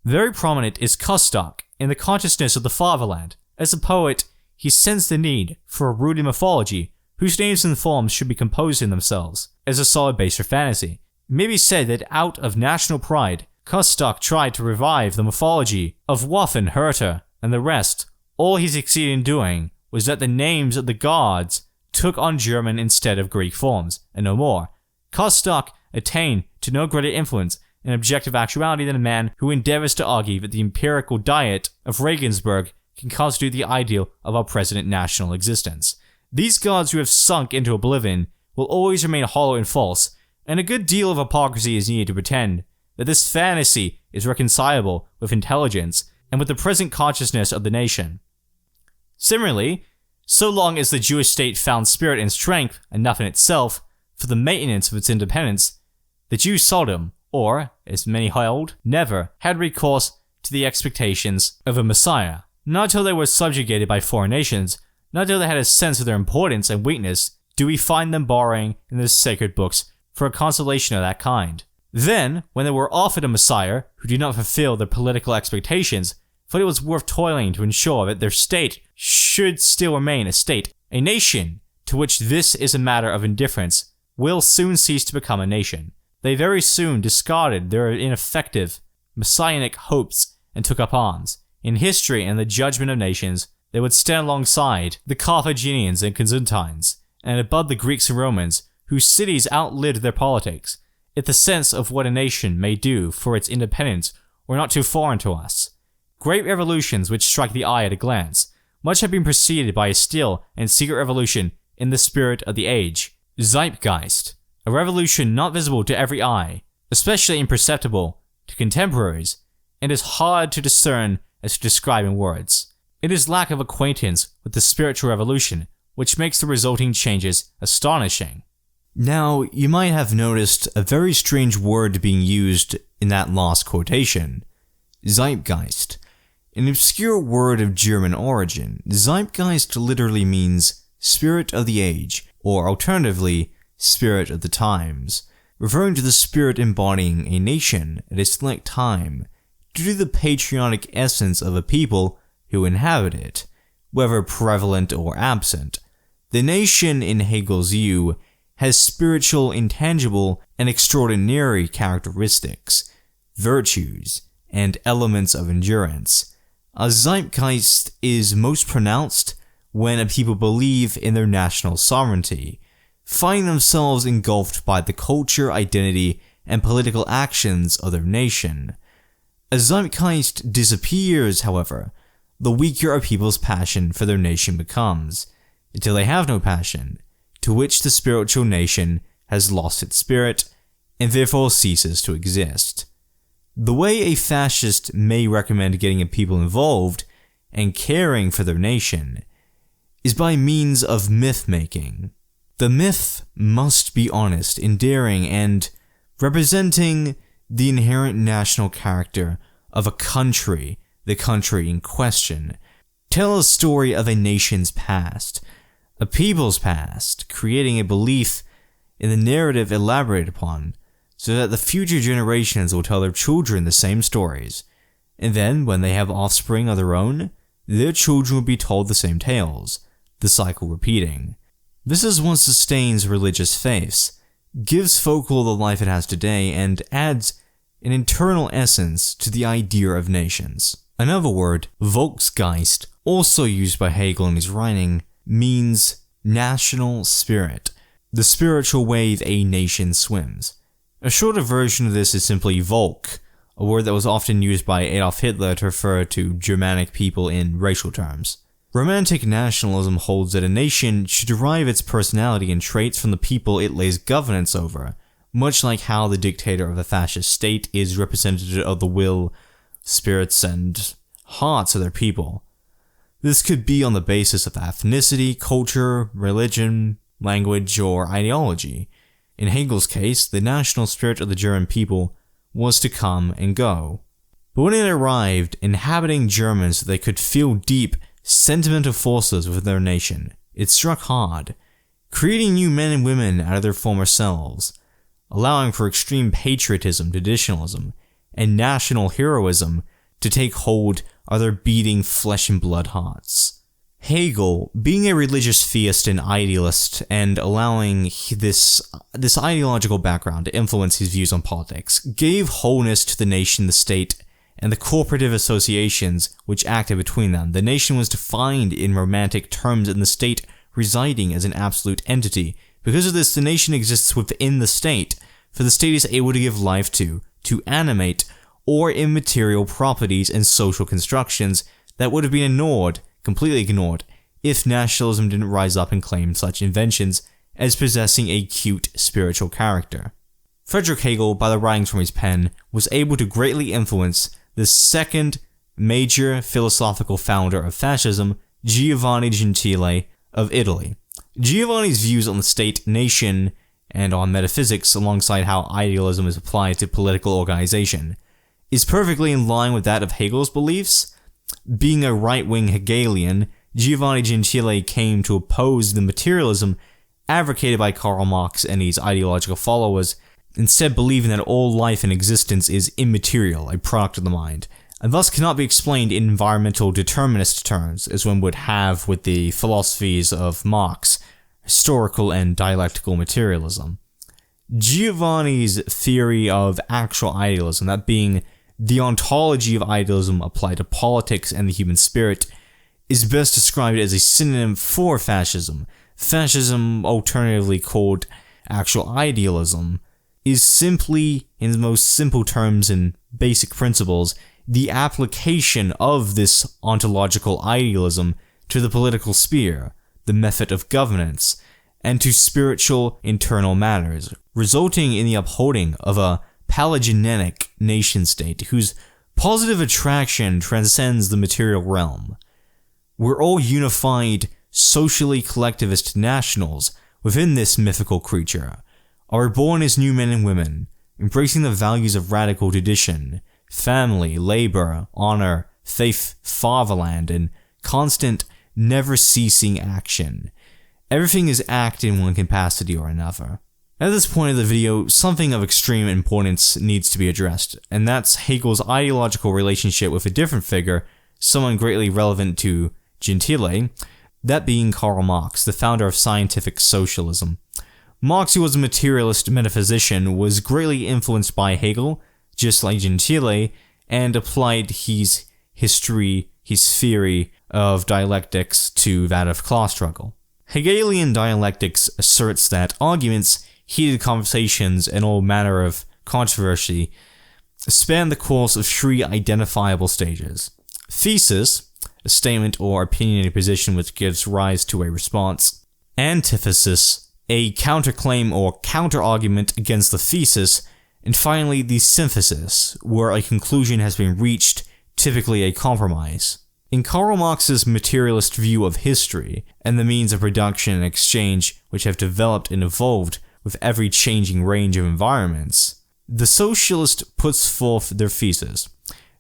Very prominent is Kostock in the consciousness of the fatherland. As a poet, he sensed the need for a root in mythology whose names and forms should be composed in themselves, as a solid base for fantasy. It may be said that out of national pride, Kostock tried to revive the mythology of Waffen, Herta, and the rest. All he succeeded in doing was that the names of the gods took on German instead of Greek forms, and no more. Kostock attained to no greater influence in objective actuality than a man who endeavors to argue that the empirical diet of Regensburg can constitute the ideal of our present national existence. These gods who have sunk into oblivion will always remain hollow and false, and a good deal of hypocrisy is needed to pretend that this fantasy is reconcilable with intelligence and with the present consciousness of the nation. Similarly, so long as the Jewish state found spirit and strength enough in itself for the maintenance of its independence, the Jews seldom, or, as many held, never had recourse to the expectations of a Messiah. Not until they were subjugated by foreign nations, not until they had a sense of their importance and weakness, do we find them borrowing in the sacred books for a consolation of that kind. Then, when they were offered a Messiah who did not fulfill their political expectations, thought it was worth toiling to ensure that their state should still remain a state. A nation, to which this is a matter of indifference, will soon cease to become a nation. They very soon discarded their ineffective, messianic hopes and took up arms. In history and the judgment of nations, they would stand alongside the Carthaginians and Constantines, and above the Greeks and Romans, whose cities outlived their politics, if the sense of what a nation may do for its independence were not too foreign to us. Great revolutions which strike the eye at a glance, much have been preceded by a still and secret revolution in the spirit of the age. Zeitgeist, a revolution not visible to every eye, especially imperceptible to contemporaries, and is hard to discern as to describe in words. It is lack of acquaintance with the spiritual revolution which makes the resulting changes astonishing. Now, you might have noticed a very strange word being used in that last quotation. Zeitgeist. An obscure word of German origin, Zeitgeist literally means spirit of the age, or alternatively, spirit of the times, referring to the spirit embodying a nation at a select time, due to the patriotic essence of a people who inhabit it, whether prevalent or absent. The nation, in Hegel's view, has spiritual, intangible, and extraordinary characteristics, virtues, and elements of endurance. A zeitgeist is most pronounced when a people believe in their national sovereignty, find themselves engulfed by the culture, identity, and political actions of their nation. A zeitgeist disappears, however, the weaker a people's passion for their nation becomes, until they have no passion, to which the spiritual nation has lost its spirit, and therefore ceases to exist. The way a fascist may recommend getting a people involved and caring for their nation is by means of myth-making. The myth must be honest, endearing, and representing the inherent national character of a country, the country in question. Tell a story of a nation's past, a people's past, creating a belief in the narrative elaborated upon, so that the future generations will tell their children the same stories, and then, when they have offspring of their own, their children will be told the same tales, the cycle repeating. This is what sustains religious faiths, gives folklore the life it has today, and adds an internal essence to the idea of nations. Another word, Volksgeist, also used by Hegel in his writing, means national spirit, the spiritual wave a nation swims. A shorter version of this is simply Volk, a word that was often used by Adolf Hitler to refer to Germanic people in racial terms. Romantic nationalism holds that a nation should derive its personality and traits from the people it lays governance over, much like how the dictator of a fascist state is representative of the will, spirits, and hearts of their people. This could be on the basis of ethnicity, culture, religion, language, or ideology. In Hegel's case, the national spirit of the German people was to come and go. But when it arrived, inhabiting Germans, they could feel deep, sentimental forces within their nation. It struck hard, creating new men and women out of their former selves, allowing for extreme patriotism, traditionalism, and national heroism to take hold of their beating flesh and blood hearts. Hegel, being a religious theist and idealist, and allowing this ideological background to influence his views on politics, gave wholeness to the nation, the state, and the corporative associations which acted between them. The nation was defined in romantic terms and the state residing as an absolute entity. Because of this, the nation exists within the state, for the state is able to give life to animate, or immaterial properties and social constructions that would have been completely ignored, if nationalism didn't rise up and claim such inventions as possessing a cute spiritual character. Friedrich Hegel, by the writings from his pen, was able to greatly influence the second major philosophical founder of fascism, Giovanni Gentile of Italy. Giovanni's views on the state, nation, and on metaphysics, alongside how idealism is applied to political organization, is perfectly in line with that of Hegel's beliefs. Being a right-wing Hegelian, Giovanni Gentile came to oppose the materialism advocated by Karl Marx and his ideological followers, instead believing that all life and existence is immaterial, a product of the mind, and thus cannot be explained in environmental determinist terms, as one would have with the philosophies of Marx, historical and dialectical materialism. Giovanni's theory of actual idealism, that being the ontology of idealism applied to politics and the human spirit, is best described as a synonym for fascism. Fascism, alternatively called actual idealism, is simply, in the most simple terms and basic principles, the application of this ontological idealism to the political sphere, the method of governance, and to spiritual internal matters, resulting in the upholding of a palingenetic nation-state whose positive attraction transcends the material realm. We're all unified, socially collectivist nationals within this mythical creature, are reborn as new men and women, embracing the values of radical tradition, family, labor, honor, faith, fatherland, and constant, never-ceasing action. Everything is act in one capacity or another. At this point of the video, something of extreme importance needs to be addressed, and that's Hegel's ideological relationship with a different figure, someone greatly relevant to Gentile, that being Karl Marx, the founder of scientific socialism. Marx, who was a materialist metaphysician, was greatly influenced by Hegel, just like Gentile, and applied his history, his theory of dialectics to that of class struggle. Hegelian dialectics asserts that arguments, heated conversations, and all manner of controversy span the course of three identifiable stages. Thesis, a statement or opinionated position which gives rise to a response. Antithesis, a counterclaim or counter-argument against the thesis. And finally, the synthesis, where a conclusion has been reached, typically a compromise. In Karl Marx's materialist view of history, and the means of production and exchange which have developed and evolved with every changing range of environments, the socialist puts forth their thesis.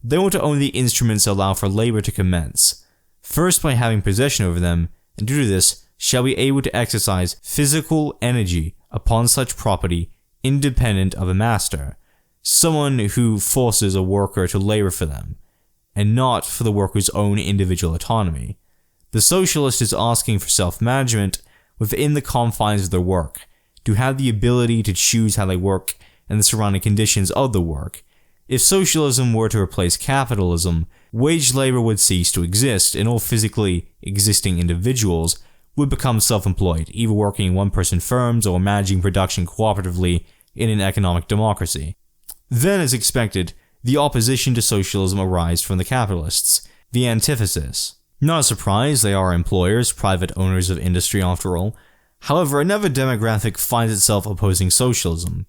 They want to own the instruments that allow for labor to commence, first by having possession over them, and due to this, shall be able to exercise physical energy upon such property independent of a master, someone who forces a worker to labor for them, and not for the worker's own individual autonomy. The socialist is asking for self-management within the confines of their work, to have the ability to choose how they work and the surrounding conditions of the work. If socialism were to replace capitalism, wage labor would cease to exist, and all physically existing individuals would become self-employed, either working in one-person firms or managing production cooperatively in an economic democracy. Then, as expected, the opposition to socialism arises from the capitalists, the antithesis. Not a surprise, they are employers, private owners of industry after all. However, another demographic finds itself opposing socialism,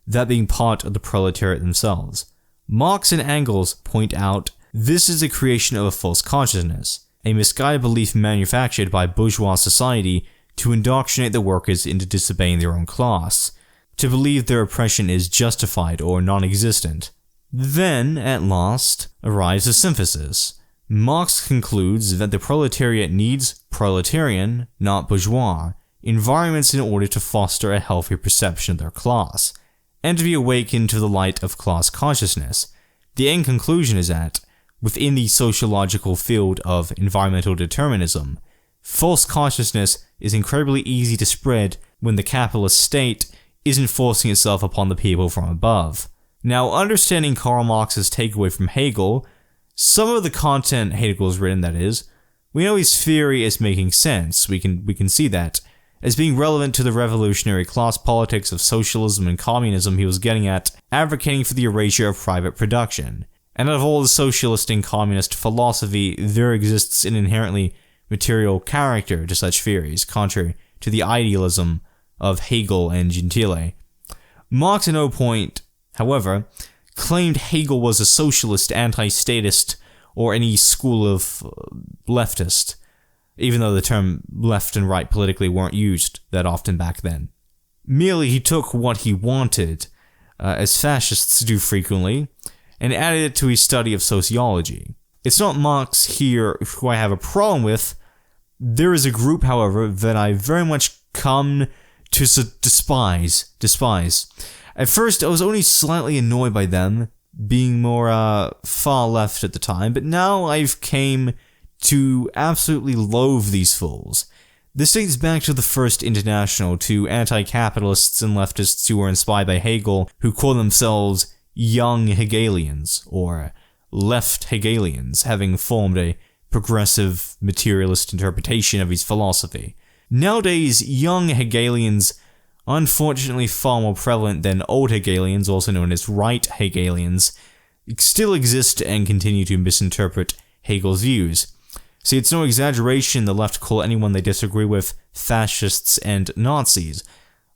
that being part of the proletariat themselves. Marx and Engels point out this is the creation of a false consciousness, a misguided belief manufactured by bourgeois society to indoctrinate the workers into disobeying their own class, to believe their oppression is justified or non-existent. Then, at last, arrives the synthesis. Marx concludes that the proletariat needs proletarian, not bourgeois, environments in order to foster a healthier perception of their class, and to be awakened to the light of class consciousness. The end conclusion is that, within the sociological field of environmental determinism, false consciousness is incredibly easy to spread when the capitalist state isn't forcing itself upon the people from above. Now, understanding Karl Marx's takeaway from Hegel, some of the content Hegel's written, that is, we know his theory is making sense, we can see that, as being relevant to the revolutionary class politics of socialism and communism he was getting at, advocating for the erasure of private production. And out of all the socialist and communist philosophy, there exists an inherently material character to such theories, contrary to the idealism of Hegel and Gentile. Marx at no point, however, claimed Hegel was a socialist, anti-statist, or any school of leftist, even though the term left and right politically weren't used that often back then. Merely he took what he wanted, as fascists do frequently, and added it to his study of sociology. It's not Marx here who I have a problem with. There is a group, however, that I very much come to despise. At first, I was only slightly annoyed by them, being more far left at the time, but now I've came to absolutely loathe these fools. This dates back to the First International, to anti-capitalists and leftists who were inspired by Hegel, who call themselves young Hegelians, or left Hegelians, having formed a progressive materialist interpretation of his philosophy. Nowadays, young Hegelians are unfortunately far more prevalent than old Hegelians, also known as right Hegelians, still exist and continue to misinterpret Hegel's views. See, it's no exaggeration the left call anyone they disagree with fascists and Nazis.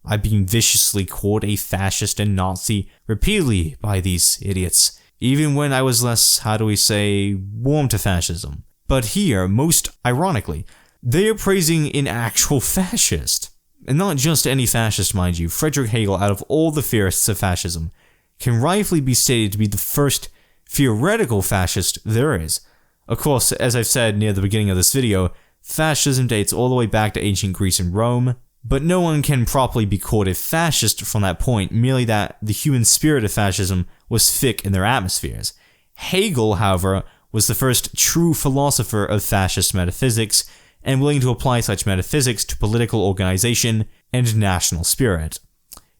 I've been viciously called a fascist and Nazi repeatedly by these idiots, even when I was less, warm to fascism. But here, most ironically, they are praising an actual fascist. And not just any fascist, mind you. Friedrich Hegel, out of all the theorists of fascism, can rightfully be stated to be the first theoretical fascist there is. Of course, as I've said near the beginning of this video, fascism dates all the way back to ancient Greece and Rome, but no one can properly be called a fascist from that point, merely that the human spirit of fascism was thick in their atmospheres. Hegel, however, was the first true philosopher of fascist metaphysics, and willing to apply such metaphysics to political organization and national spirit.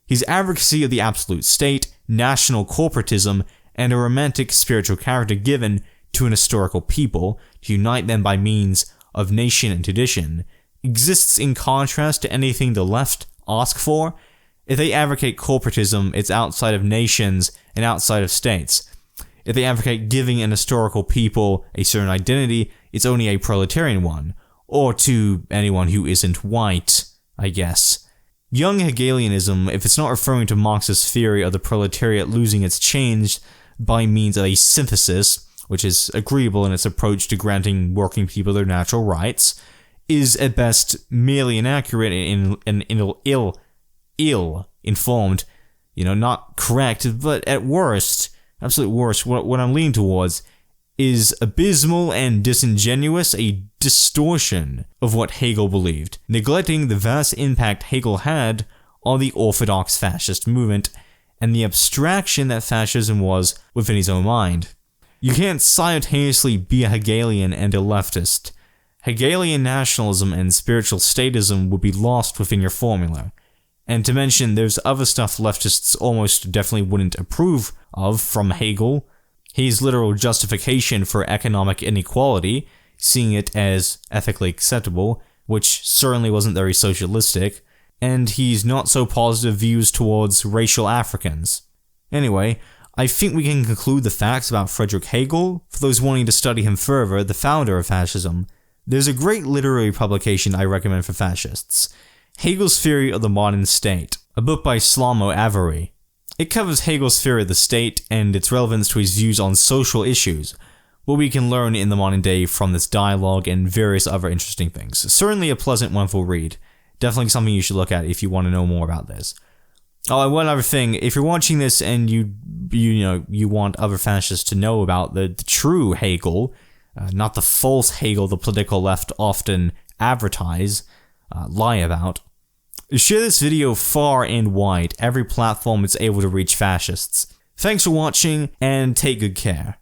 His advocacy of the absolute state, national corporatism, and a romantic spiritual character given to an historical people to unite them by means of nation and tradition exists in contrast to anything the left ask for. If they advocate corporatism, it's outside of nations and outside of states. If they advocate giving an historical people a certain identity, it's only a proletarian one, or to anyone who isn't white, I guess. Young Hegelianism, if it's not referring to Marxist theory of the proletariat losing its change by means of a synthesis, which is agreeable in its approach to granting working people their natural rights, is at best merely inaccurate and ill-informed, not correct, but at worst, absolute worst, what I'm leaning towards is abysmal and disingenuous, a distortion of what Hegel believed, neglecting the vast impact Hegel had on the orthodox fascist movement and the abstraction that fascism was within his own mind. You can't simultaneously be a Hegelian and a leftist. Hegelian nationalism and spiritual statism would be lost within your formula. And to mention, there's other stuff leftists almost definitely wouldn't approve of from Hegel. His literal justification for economic inequality, seeing it as ethically acceptable, which certainly wasn't very socialistic, and his not so positive views towards racial Africans. Anyway, I think we can conclude the facts about Friedrich Hegel. For those wanting to study him further, the founder of fascism, there's a great literary publication I recommend for fascists, Hegel's Theory of the Modern State, a book by Slamo Avery. It covers Hegel's theory of the state and its relevance to his views on social issues, what we can learn in the modern day from this dialogue and various other interesting things. Certainly a pleasant, wonderful read. Definitely something you should look at if you want to know more about this. Oh, and one other thing, if you're watching this and you want other fascists to know about the true Hegel, not the false Hegel the political left often advertise, lie about, share this video far and wide, every platform it's able to reach fascists. Thanks for watching, and take good care.